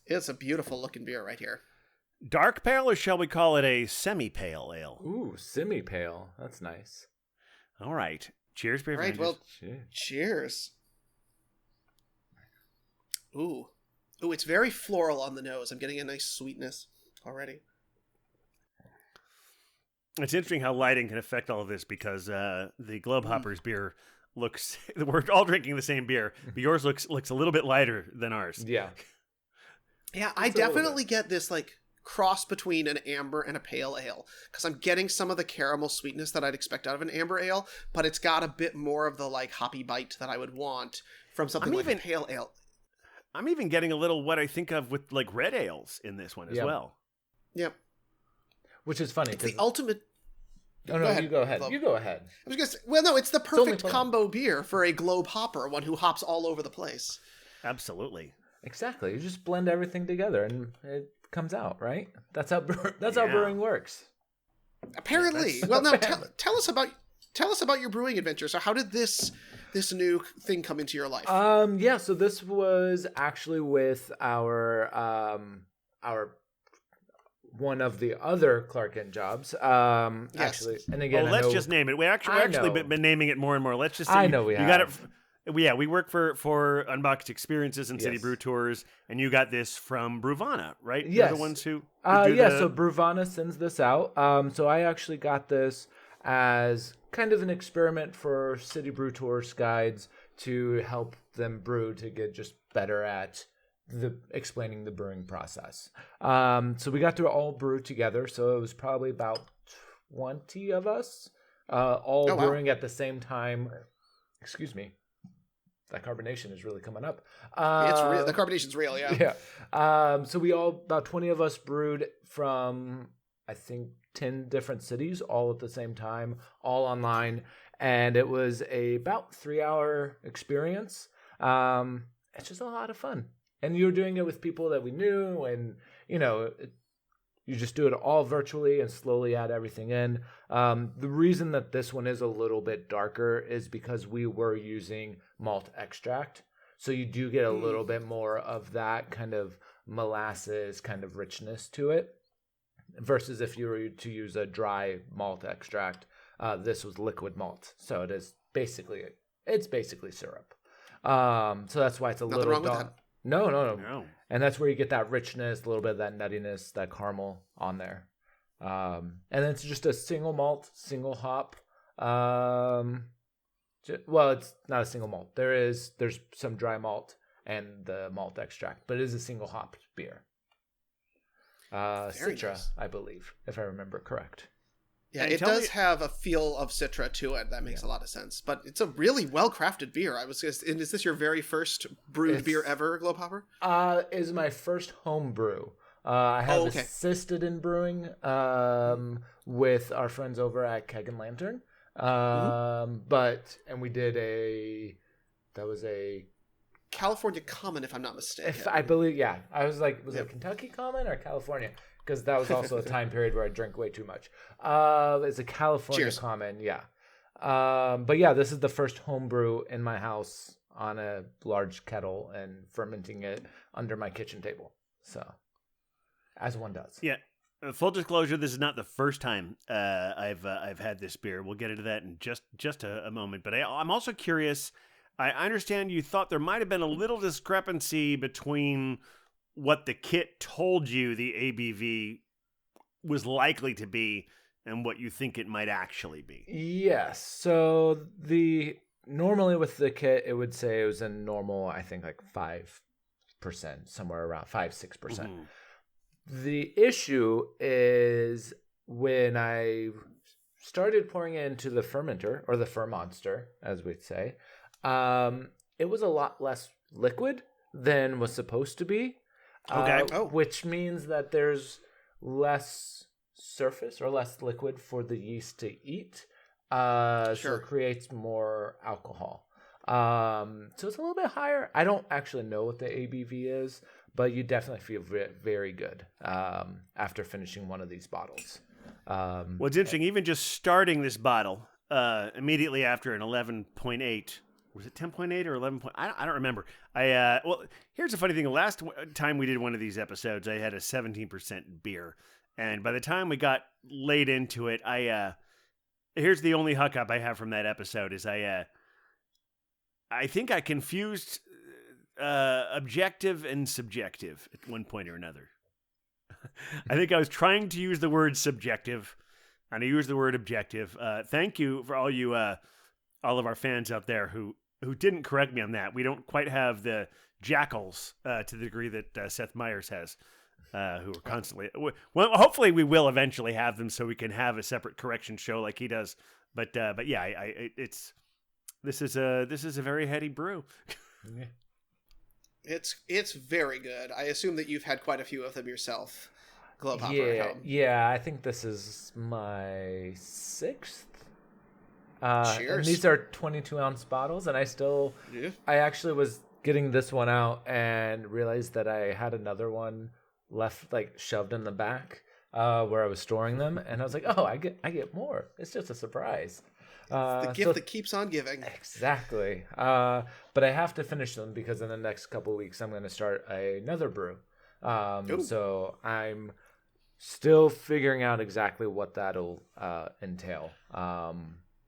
It's a beautiful looking beer right here. Dark pale, or shall we call it a semi-pale ale? Ooh, semi-pale. That's nice. All right. Cheers, beer Right, vendors. well, Cheers. cheers. Ooh, it's very floral on the nose. I'm getting a nice sweetness already. It's interesting how lighting can affect all of this because the Globe Hoppers beer looks. We're all drinking the same beer, but yours looks a little bit lighter than ours. Yeah. Yeah, I definitely get this like cross between an amber and a pale ale because I'm getting some of the caramel sweetness that I'd expect out of an amber ale, but it's got a bit more of the like hoppy bite that I would want from something like a pale ale. I'm even getting a little what I think of with like red ales in this one as well. Yep. Which is funny. It's the ultimate. Oh, no, you go ahead. Love. You go ahead. I was gonna say, well, no, it's the only perfect fun. combo beer for a Globe Hopper, one who hops all over the place. Absolutely. Exactly. You just blend everything together and it comes out, right? That's how how brewing works. Apparently. Well, now tell us about your brewing adventure. So, how did this new thing come into your life? Yeah, so this was actually with our one of the other Clark Kent jobs. Actually, and again, let's just name it. We've actually been naming it more and more. Let's just say I know we you got it. have. we work for Unboxed Experiences and City Yes. Brew Tours, and you got this from Bruvana, right? They're Yes. the ones who Yeah, do the... so Bruvana sends this out. So I actually got this as kind of an experiment for City Brew Tours guides to help them brew to get just better at explaining the brewing process. So we got to all brew together. So it was probably about 20 of us all brewing at the same time. Excuse me. That carbonation is really coming up. It's real. The carbonation's real, yeah. Yeah. So we about 20 of us brewed from, I think, 10 different cities all at the same time, all online. And it was about 3-hour experience. It's just a lot of fun. And you were doing it with people that we knew, and, you just do it all virtually and slowly add everything in. The reason that this one is a little bit darker is because we were using malt extract. So you do get a little bit more of that kind of molasses kind of richness to it. Versus if you were to use a dry malt extract, this was liquid malt. So it's basically syrup. So that's why it's a Nothing little wrong with dark. that. No. And that's where you get that richness, a little bit of that nuttiness, that caramel on there. And then it's just a single malt, single hop. Well, it's not a single malt. There's some dry malt and the malt extract, but it is a single hop beer. Very Citra, nice. I believe, if I remember correct. Yeah, And it tell does me- have a feel of Citra to it. That makes a lot of sense. But it's a really well-crafted beer. And is this your very first brewed beer ever, Globehopper? Is my first home brew. I have okay. assisted in brewing with our friends over at Keg and Lantern. And we did that was a California Common, if I'm not mistaken. I believe, yeah. I was like, was it Kentucky Common or California? Because that was also a time period where I drank way too much. It's a California Cheers. Common, yeah. But yeah, this is the first home brew in my house on a large kettle and fermenting it under my kitchen table. So, as one does. Yeah. Full disclosure, this is not the first time I've had this beer. We'll get into that in just a moment. But I'm also curious. I understand you thought there might have been a little discrepancy between what the kit told you the ABV was likely to be and what you think it might actually be. Yes. So normally with the kit, it would say it was a normal, I think like 5%, somewhere around 5-6%. Mhm. The issue is when I started pouring it into the fermenter, or the fermonster, as we'd say, it was a lot less liquid than was supposed to be. Okay. Which means that there's less surface or less liquid for the yeast to eat. So Sure. it creates more alcohol. So it's a little bit higher. I don't actually know what the ABV is, but you definitely feel very good after finishing one of these bottles. Well, it's interesting. Even just starting this bottle immediately after an 11.8, was it 10.8 or 11? I don't remember. Well, here's the funny thing. The last time we did one of these episodes, I had a 17% beer, and by the time we got late into it, here's the only hookup I have from that episode is I think I confused objective and subjective at one point or another. I think I was trying to use the word subjective, and I used the word objective. Thank you for all of our fans out there who didn't correct me on that. We don't quite have the jackals to the degree that Seth Meyers has, who are constantly. Well, hopefully we will eventually have them so we can have a separate correction show like he does. But yeah, this is a very heady brew. It's very good. I assume that you've had quite a few of them yourself, Globehopper at home. Yeah. I think this is my 6th. Cheers. And these are 22-ounce bottles, and I actually was getting this one out and realized that I had another one left, like shoved in the back where I was storing them, and I was like, oh, I get more. It's just a surprise. The gift that keeps on giving. Exactly. But I have to finish them because in the next couple of weeks I'm going to start another brew. So I'm still figuring out exactly what that'll entail.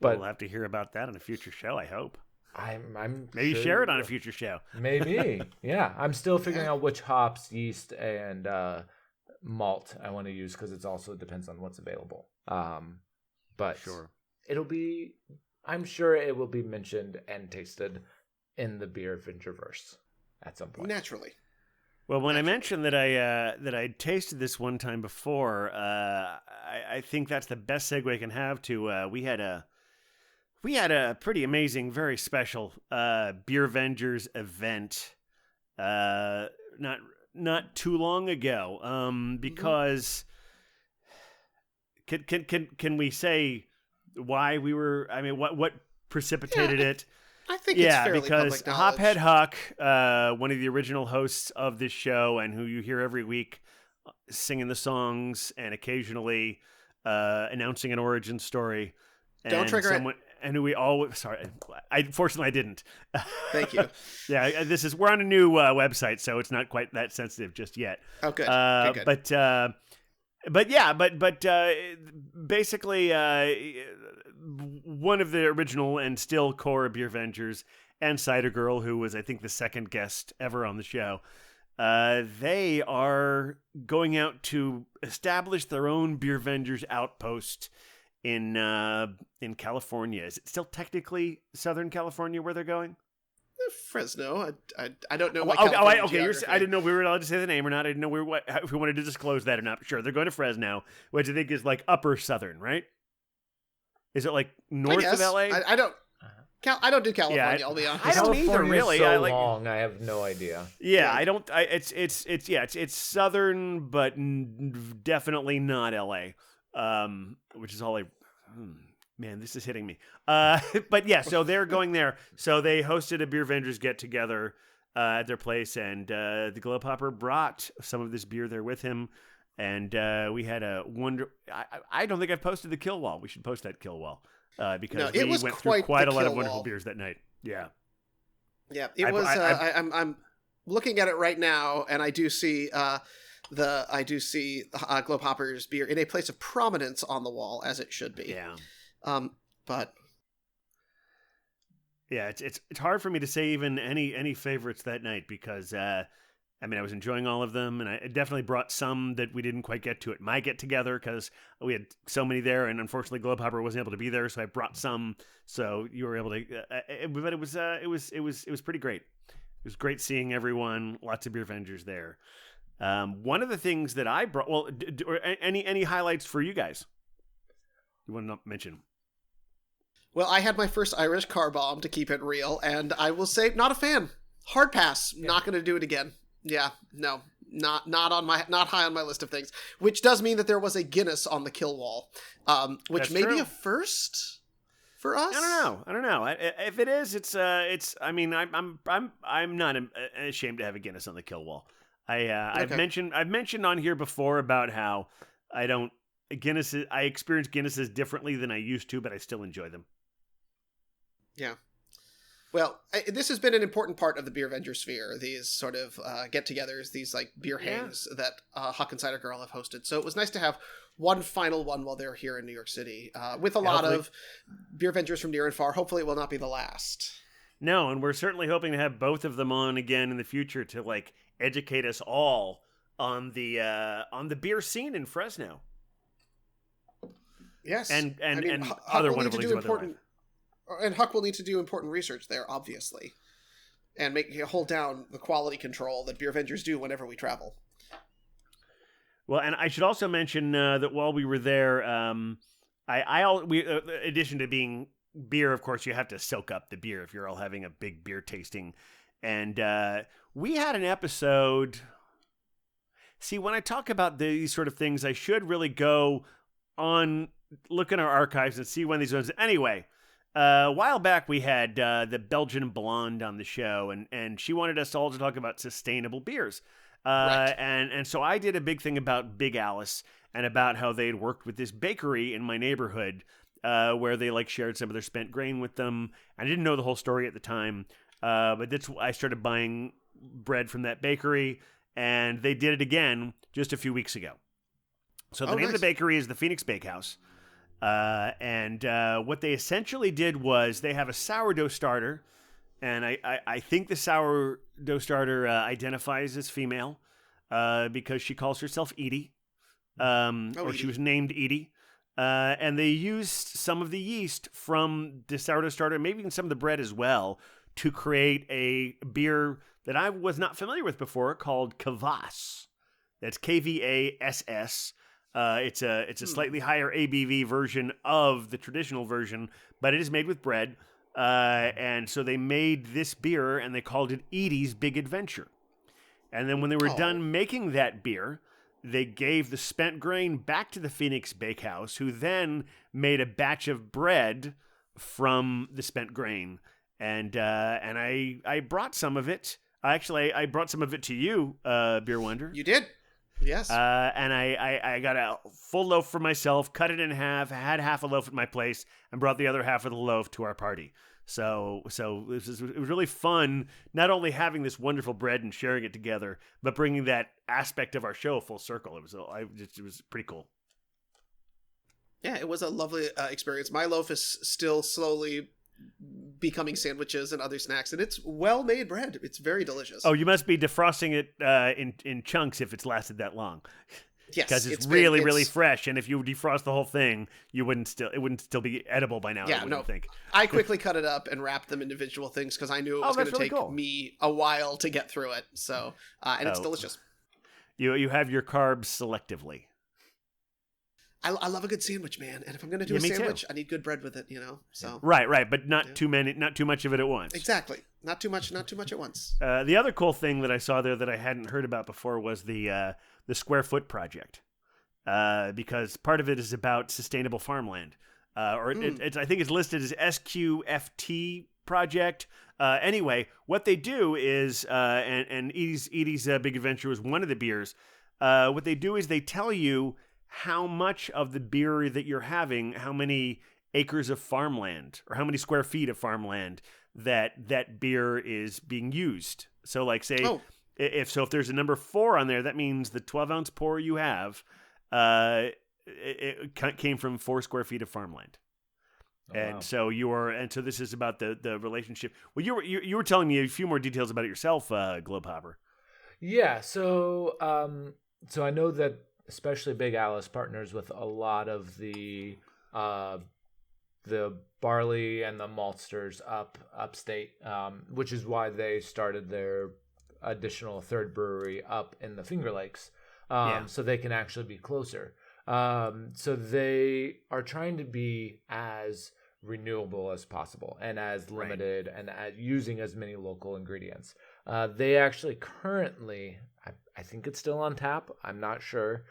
But we'll have to hear about that in a future show, I hope. I'm Maybe sure share it you on a will. future show. Maybe. Yeah. I'm still figuring out which hops, yeast, and malt I want to use because it also depends on what's available. But Sure. I'm sure it will be mentioned and tasted in the Beer Ventureverse at some point. Naturally. Well, when I mentioned that I tasted this one time before, I think that's the best segue I can have to. We had a pretty amazing, very special Beer Vengers event, not too long ago. Because can we say why we were? I mean, what precipitated it? I think it's fairly because public knowledge. Hophead Huck, one of the original hosts of this show and who you hear every week singing the songs and occasionally announcing an origin story. Don't trigger it. And who we always, sorry, fortunately I didn't. Thank you. Yeah, we're on a new website, so it's not quite that sensitive just yet. Oh, good. Good. But basically, one of the original and still core Beer Vengers and Cider Girl, who was, I think, the second guest ever on the show, they are going out to establish their own Beer Vengers outpost in California. Is it still technically Southern California where they're going? Fresno. I don't know. Okay. I didn't know we were allowed to say the name or not. I didn't know if we wanted to disclose that or not. Sure, they're going to Fresno, which I think is like upper Southern, right? Is it like north of LA? I don't. I don't do California. I'll be honest. I don't either, really. So long, I have no idea. Yeah, I don't. It's southern, but definitely not LA. Which is all I. Man, this is hitting me. But yeah, so they're going there. So they hosted a Beer Vengers get together at their place, and the Globe Hopper brought some of this beer there with him, and we had a wonder. I don't think I've posted the kill wall. We should post that kill wall because we went through quite a lot of wonderful beers that night. Yeah, yeah, it was. I'm looking at it right now, and I do see. Globe Hopper's beer in a place of prominence on the wall, as it should be. Yeah. But yeah, it's hard for me to say even any favorites that night because I was enjoying all of them, and I definitely brought some that we didn't quite get to at my get together because we had so many there, and unfortunately Globe Hopper wasn't able to be there, so I brought some. So you were able to, but it was pretty great. It was great seeing everyone. Lots of Beer Vengers there. One of the things that I brought, well, any highlights for you guys? You want to mention? Well, I had my first Irish car bomb, to keep it real, and I will say, not a fan. Hard pass. Yeah. Not going to do it again. Yeah, no, not high on my list of things. Which does mean that there was a Guinness on the kill wall, which That's may true. be a first for us. I don't know. If it is, it's. I mean, I'm not ashamed to have a Guinness on the kill wall. I've mentioned on here before about how I experience Guinnesses differently than I used to, but I still enjoy them. Yeah. Well, this has been an important part of the Beer Venger sphere, these sort of get-togethers, these like beer hangs that Huck and Cider Girl have hosted. So it was nice to have one final one while they're here in New York City, with a lot of Beer Vengers from near and far. Hopefully it will not be the last. No, and we're certainly hoping to have both of them on again in the future to like educate us all on the beer scene in Fresno. Yes, and Huck other will wonderful need to things do about their life. And Huck will need to do important research there, obviously, and hold down the quality control that Beer Vengers do whenever we travel. Well, and I should also mention that while we were there, in addition to being beer, of course, you have to soak up the beer if you're all having a big beer tasting, and we had an episode. See, when I talk about these sort of things, I should really go on, look in our archives and see when these ones. Anyway, a while back we had the Belgian blonde on the show, and she wanted us all to talk about sustainable beers. Right. And so I did a big thing about Big Alice and about how they had worked with this bakery in my neighborhood where they like shared some of their spent grain with them. I didn't know the whole story at the time, but I started buying bread from that bakery, and they did it again just a few weeks ago. So the name of the bakery is the Phoenix Bakehouse. And what they essentially did was they have a sourdough starter and I think the sourdough starter identifies as female because she calls herself Edie, or she was named Edie. And they used some of the yeast from the sourdough starter, maybe even some of the bread as well, to create a beer that I was not familiar with before called Kvass. That's Kvass. It's a slightly higher ABV version of the traditional version, but it is made with bread. And so they made this beer and they called it Edie's Big Adventure. And then when they were done making that beer, they gave the spent grain back to the Phoenix Bakehouse, who then made a batch of bread from the spent grain. And I brought some of it. Actually, I brought some of it to you, Beer Wonder. You did? Yes. And I got a full loaf for myself, cut it in half, had half a loaf at my place, and brought the other half of the loaf to our party. So it was really fun, not only having this wonderful bread and sharing it together, but bringing that aspect of our show full circle. It was pretty cool. Yeah, it was a lovely experience. My loaf is still slowly becoming sandwiches and other snacks, and it's well-made bread. It's very delicious. Oh, you must be defrosting it in chunks if it's lasted that long. Yes, because it's really fresh, and if you defrost the whole thing, it wouldn't still be edible by now. Yeah, I think. I quickly cut it up and wrapped them individual things because I knew it was going to take me a while to get through it. So, and it's delicious. You have your carbs selectively. I love a good sandwich, man, and if I'm going to do a sandwich, I need good bread with it. So right, but not too much of it at once. Exactly, not too much at once. The other cool thing that I saw there that I hadn't heard about before was the Square Foot Project, because part of it is about sustainable farmland, I think it's listed as SQFT project. Anyway, what they do is, and Edie's Big Adventure was one of the beers. What they do is they tell you how much of the beer that you're having, how many acres of farmland, or how many square feet of farmland that beer is being used. So, like, say. If there's a number 4 on there, that means the 12-ounce pour you have, it came from 4 square feet of farmland. And so this is about the relationship. Well, you were telling me a few more details about it yourself, Globehopper. Yeah. So I know that especially Big Alice partners with a lot of the barley and the maltsters upstate, which is why they started their additional third brewery up in the Finger Lakes, so they can actually be closer. So they are trying to be as renewable as possible and as limited and using as many local ingredients. They actually currently, I think it's still on tap. I'm not sure.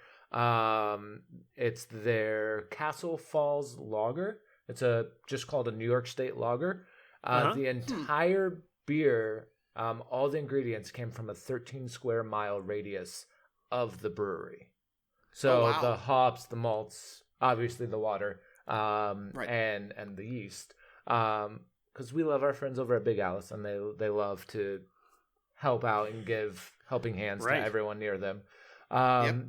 It's their Castle Falls Lager. It's just called a New York State Lager. The entire beer, all the ingredients came from a 13 square mile radius of the brewery. So the hops, the malts, obviously the water, and the yeast. Because we love our friends over at Big Alice, and they love to help out and give helping hands to everyone near them.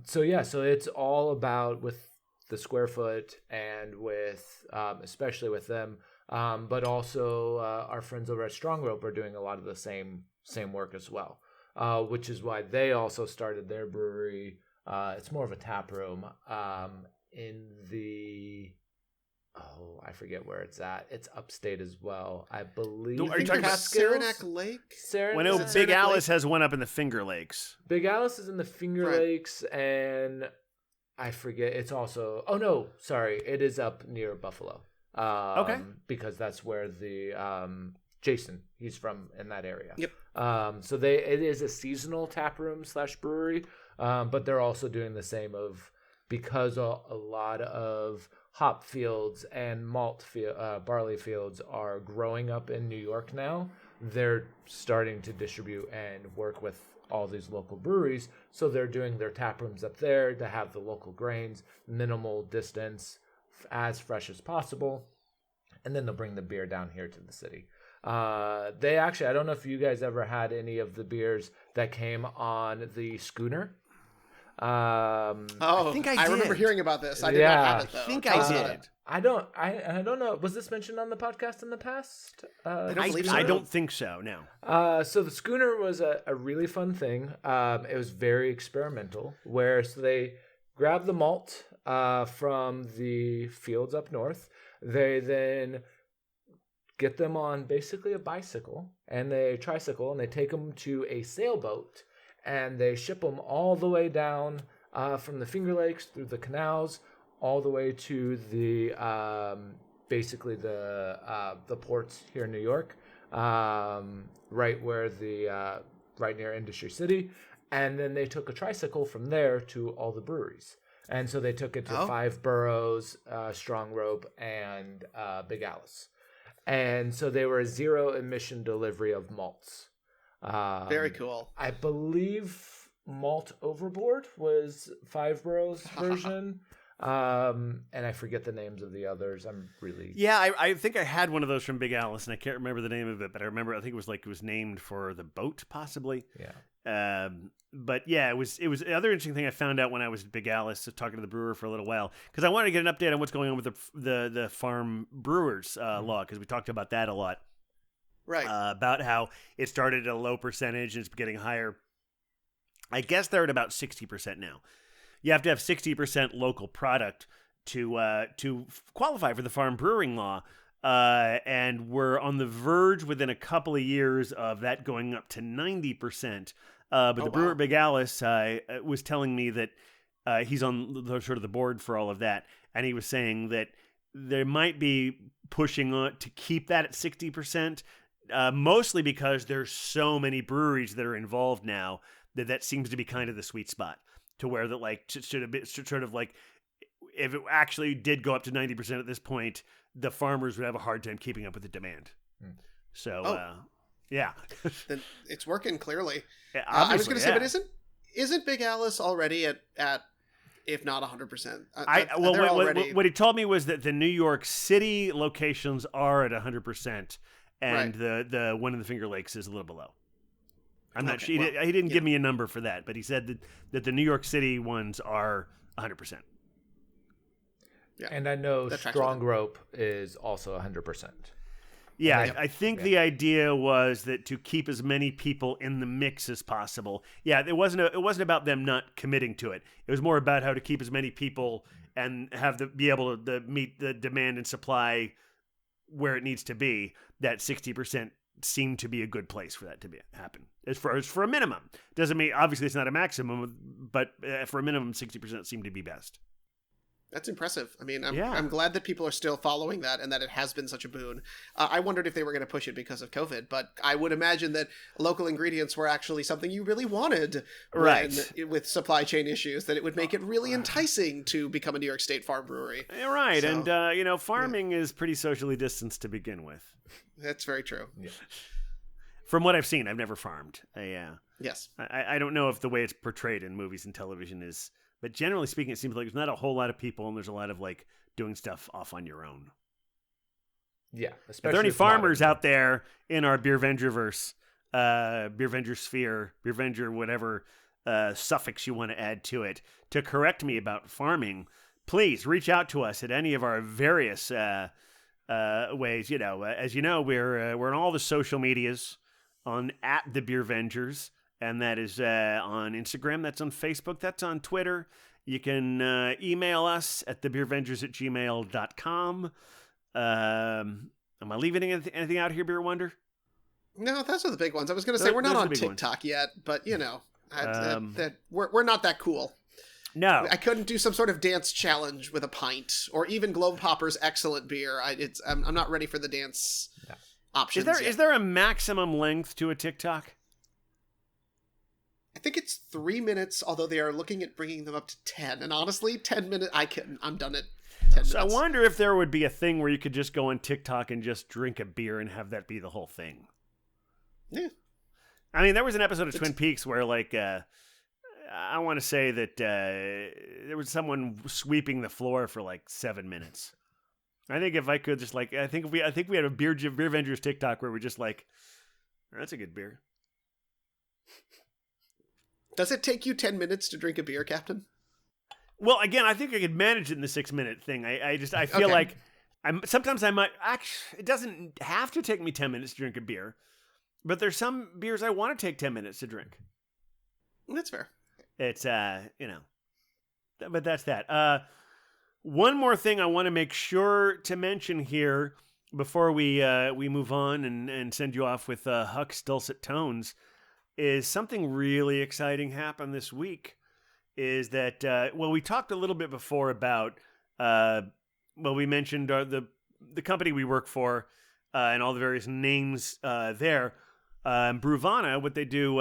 So it's all about with the Square Foot and with especially with them, but also our friends over at Strong Rope are doing a lot of the same work as well, which is why they also started their brewery. It's more of a tap room in the I forget where it's at. It's upstate as well, I believe. Are you talking about Saranac Lake? Big Alice has one up in the Finger Lakes. Big Alice is in the Finger Lakes, and I forget. It's also. Oh no, sorry. It is up near Buffalo. Because that's where the Jason, he's from in that area. Yep. So it is a seasonal tap room / brewery, but they're also doing the same because a lot of hop fields and barley fields are growing up in New York now. They're starting to distribute and work with all these local breweries, so they're doing their tap rooms up there to have the local grains, minimal distance, as fresh as possible, and then they'll bring the beer down here to the city. They actually, I don't know if you guys ever had any of the beers that came on the schooner. Oh, think I remember did. hearing about this. I did Yeah. not have it though. I think Tell us I about did. it. I don't know. Was this mentioned on the podcast in the past? I don't believe so. I don't think so. No. So the schooner was a really fun thing. It was very experimental, so they grab the malt from the fields up north. They then get them on basically a bicycle and a tricycle, and they take them to a sailboat, and they ship them all the way down from the Finger Lakes through the canals, all the way to the basically the ports here in New York, right near Industry City, and then they took a tricycle from there to all the breweries. And so they took it to Five Boroughs, Strong Rope, and Big Alice. And so they were a zero emission delivery of malts. Very cool. I believe Malt Overboard was Five Boroughs version. And I forget the names of the others. I'm really... Yeah, I think I had one of those from Big Alice, and I can't remember the name of it, but I think it was named for the boat, possibly. Yeah. But yeah, it was the other interesting thing I found out when I was at Big Alice, talking to the brewer for a little while, because I wanted to get an update on what's going on with the farm brewers law, because we talked about that a lot. Right. About how it started at a low percentage and it's getting higher. I guess they're at about 60% now. You have to have 60% local product to qualify for the farm brewing law. And we're on the verge within a couple of years of that going up to 90%. But the brewer at Big Alice was telling me that he's on the board for all of that. And he was saying that they might be pushing on to keep that at 60%, mostly because there's so many breweries that are involved now that seems to be kind of the sweet spot, to where that like should have been sort of like, if it actually did go up to 90% at this point, the farmers would have a hard time keeping up with the demand. So, yeah. Then it's working clearly. Yeah, I was going to say, yeah. but isn't Big Alice already at if not 100%? What he told me was that the New York City locations are at 100%, and the one in the Finger Lakes is a little below. I'm not sure. He didn't give me a number for that, but he said that the New York City ones are 100%. Yeah. And I know Strong Rope is also 100%. Yeah, I think the idea was that to keep as many people in the mix as possible. Yeah, it wasn't about them not committing to it. It was more about how to keep as many people and be able to meet the demand and supply where it needs to be. That 60% seemed to be a good place for that to happen. As far as for a minimum, doesn't mean obviously it's not a maximum, but for a minimum, 60% seemed to be best. That's impressive. I mean, I'm glad that people are still following that and that it has been such a boon. I wondered if they were going to push it because of COVID, but I would imagine that local ingredients were actually something you really wanted, with supply chain issues, that it would make it really enticing to become a New York State farm brewery. Right, so, and farming is pretty socially distanced to begin with. That's very true. Yeah. From what I've seen, I've never farmed. Yes. I don't know if the way it's portrayed in movies and television is... But generally speaking, it seems like there's not a whole lot of people, and there's a lot of like doing stuff off on your own. Yeah, if there are any farmers out there in our Beer Vengerverse, Beer Venger sphere, Beer Venger, whatever suffix you want to add to it, to correct me about farming, please reach out to us at any of our various ways. As you know, we're on all the social medias on @the Beer Vengers. And that is on Instagram, that's on Facebook, that's on Twitter. You can email us at thebeervengers@gmail.com. Am I leaving anything out here, Beer Wonder? No, those are the big ones. I was going to say, we're not on TikTok yet, but, we're not that cool. No. I couldn't do some sort of dance challenge with a pint, or even Globe Popper's excellent beer. I'm not ready for the dance options Is there a maximum length to a TikTok? I think it's 3 minutes, although they are looking at bringing them up to 10. And honestly, 10 minutes, I'm done at 10 minutes. So I wonder if there would be a thing where you could just go on TikTok and just drink a beer and have that be the whole thing. Yeah. I mean, there was an episode of Twin Peaks where, like, I want to say that there was someone sweeping the floor for like 7 minutes. I think if I could just like, I think we had a Beer Vengers TikTok where we're just like, that's a good beer. Does it take you 10 minutes to drink a beer, Captain? Well, again, I think I could manage it in the 6-minute thing. I feel Okay. like sometimes I might actually. It doesn't have to take me 10 minutes to drink a beer, but there's some beers I want to take 10 minutes to drink. That's fair. It's but that's that. One more thing I want to make sure to mention here before we move on and send you off with Huck's dulcet tones is something really exciting happened this week. Is that we talked a little bit before about we mentioned the company we work for and all the various names there. Bruvana, what they do,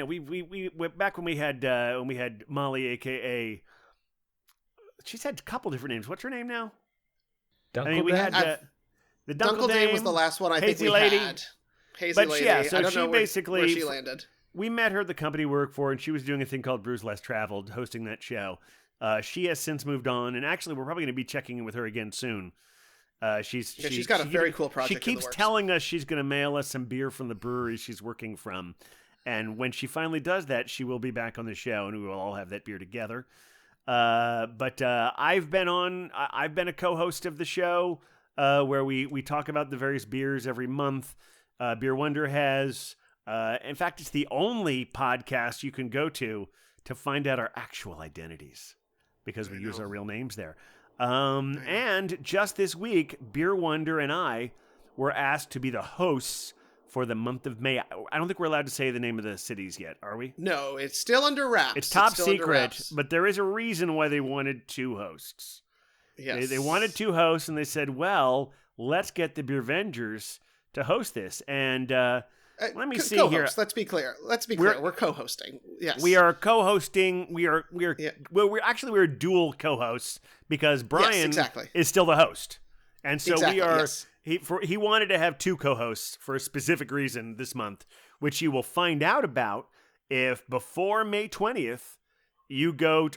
we back when we had Molly, aka, she's had a couple different names. What's her name now? Dunkle we had the Dunkle Dame was the last one I think Hazy we Lady. had. Hazy But Lady. yeah, so I don't she know where basically- she landed. We met her at the company we work for, and she was doing a thing called Brews Less Traveled, hosting that show. She has since moved on, and actually, we're probably going to be checking in with her again soon. She's got a very cool project She in the keeps works. telling us she's going to mail us some beer from the brewery she's working from, and when she finally does that, she will be back on the show, and we will all have that beer together. But I've been a co-host of the show where we talk about the various beers every month. Beer Wonder has. In fact, it's the only podcast you can go to find out our actual identities because we use our real names there. And just this week, Beer Wonder and I were asked to be the hosts for the month of May. I don't think we're allowed to say the name of the cities yet, are we? No, it's still under wraps. It's top still under secret, wraps. but there is a reason why they wanted 2 hosts. Yes. They wanted 2 hosts, and they said, well, let's get the Beer Vengers to host this. And let me see here. Let's be clear. We're co-hosting. Yes. We are co-hosting. We're Yeah. we're dual co-hosts because Brian exactly. is still the host, and so Exactly, we are. yes. He wanted to have 2 co-hosts for a specific reason this month, which you will find out about if before May 20th you go.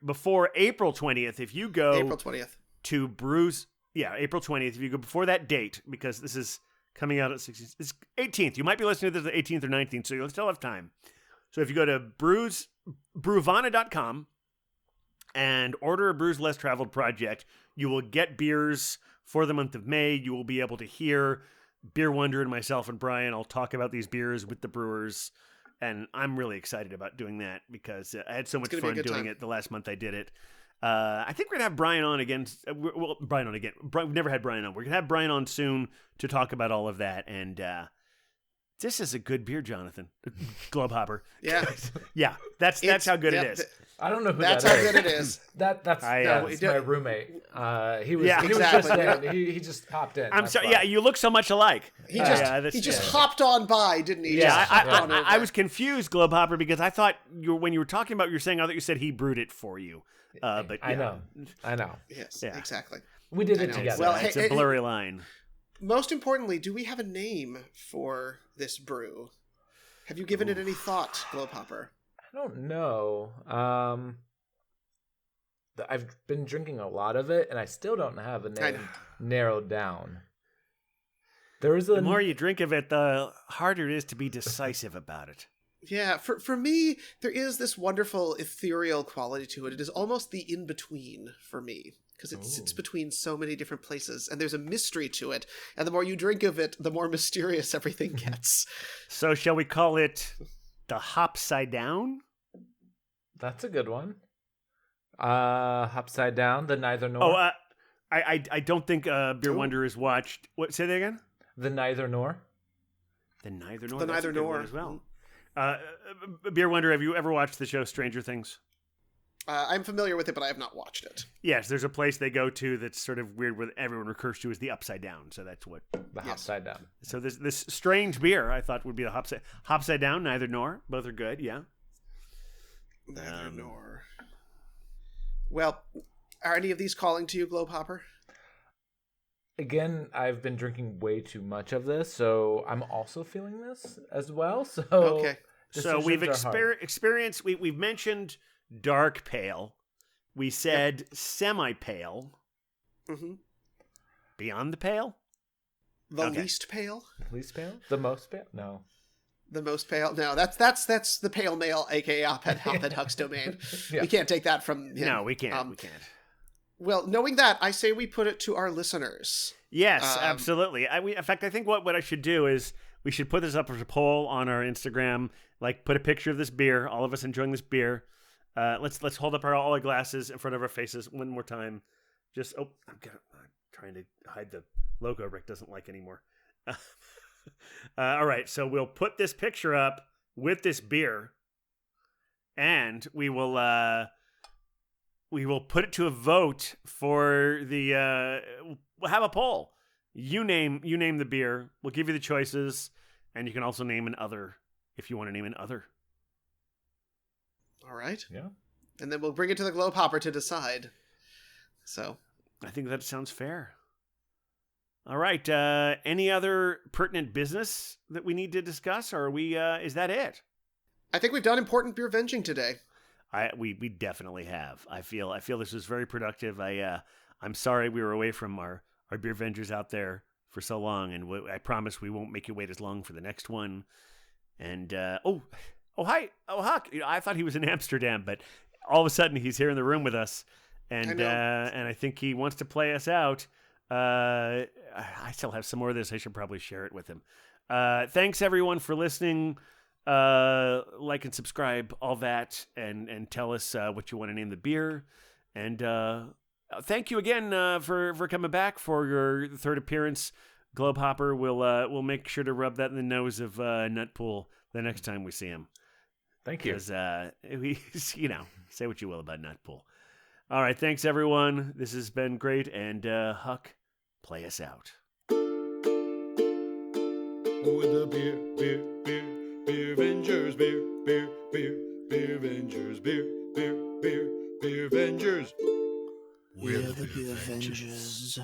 Before April 20th, if you go April 20th. to Brews. Yeah, April 20th. If you go before that date, because this is coming out at 16th. It's 18th. You might be listening to this the 18th or 19th, so you'll still have time. So if you go to brewvana.com and order a Brews Less Traveled project, you will get beers for the month of May. You will be able to hear Beer Wonder and myself and Brian. I'll talk about these beers with the brewers, and I'm really excited about doing that because I had so much gonna be a fun good doing time. it the last month I did it. I think we're going to have Brian on again. Brian on again. We've never had Brian on. We're going to have Brian on soon to talk about all of that. And this is a good beer, Jonathan. Globehopper. Yeah. Yeah, that's how good it is. I don't know who That's that how is. good it is. That's we my do- roommate. He was Yeah, he was just exactly. in. He just popped in. I'm That's sorry. why. Yeah, you look so much alike. He just hopped on by, didn't he? Yeah, Just hopped on over. I was confused, Globehopper, because I thought when you were talking about I thought you said he brewed it for you. But I yeah. know. Yes, Yeah. exactly. We did I it know. together. Well, It's hey, a blurry line. Most importantly, do we have a name for this brew? Have you given it any thought, Globehopper? I don't know. I've been drinking a lot of it, and I still don't have a I name know. narrowed down. There is a The more you drink of it, the harder it is to be decisive about it. Yeah, for me, there is this wonderful ethereal quality to it. It is almost the in-between for me, because it sits between so many different places, and there's a mystery to it. And the more you drink of it, the more mysterious everything gets. So shall we call it the Hopside Down? That's a good one. Upside down, the neither nor. Oh, I don't think Beer Wonder has watched. What? Say that again. The neither nor. The Neither Nor. The That's a Neither good one Nor. as well. Beer Wonder, have you ever watched the show Stranger Things? I'm familiar with it, but I have not watched it. Yes, there's a place they go to that's sort of weird, where everyone refers to as the Upside Down. So that's what. The upside down. So this strange beer I thought would be the Hopside Down. Neither Nor. Both are good. Yeah. Neither nor. Well, are any of these calling to you, Globehopper? Again, I've been drinking way too much of this, so I'm also feeling this as well. So Okay. So we've decisions are hard. experienced. We've mentioned dark pale. We said semi pale. Mm-hmm. Beyond the pale. The Okay. least pale? Least pale? The most pale? No. The most pale? No, that's the pale male, aka Hophead Huck's domain. Yeah. We can't take that from him. No, we can't. We can't. Well, knowing that, I say we put it to our listeners. Yes, absolutely. In fact, I think what I should do is we should put this up as a poll on our Instagram. Like, put a picture of this beer, all of us enjoying this beer. Let's hold up all our glasses in front of our faces one more time. Just I'm trying to hide the logo Rick doesn't like anymore. All right, so we'll put this picture up with this beer, and we will put it to a vote for the. We'll have a poll. You name the beer. We'll give you the choices, and you can also name an other if you want to name an other. All right. Yeah. And then we'll bring it to the Globe Hopper to decide. So I think that sounds fair. All right. Any other pertinent business that we need to discuss, or are we? Is that it? I think we've done important beer venging today. We definitely have. I feel this was very productive. I'm sorry we were away from our beer vengers out there for so long, and I promise we won't make you wait as long for the next one. And hi, Huck. I thought he was in Amsterdam, but all of a sudden he's here in the room with us, and I think he wants to play us out. I still have some more of this. I should probably share it with him. Thanks everyone for listening. Like and subscribe, all that, and tell us what you want to name the beer. And thank you again for coming back for your third appearance, Globe Hopper. We'll make sure to rub that in the nose of Nutpool the next time we see him. Thank you. Because we, say what you will about Nutpool. All right, thanks everyone. This has been great, and Huck, play us out. With the beer vengers, beer vengers, beer vengers. We're the beer vengers.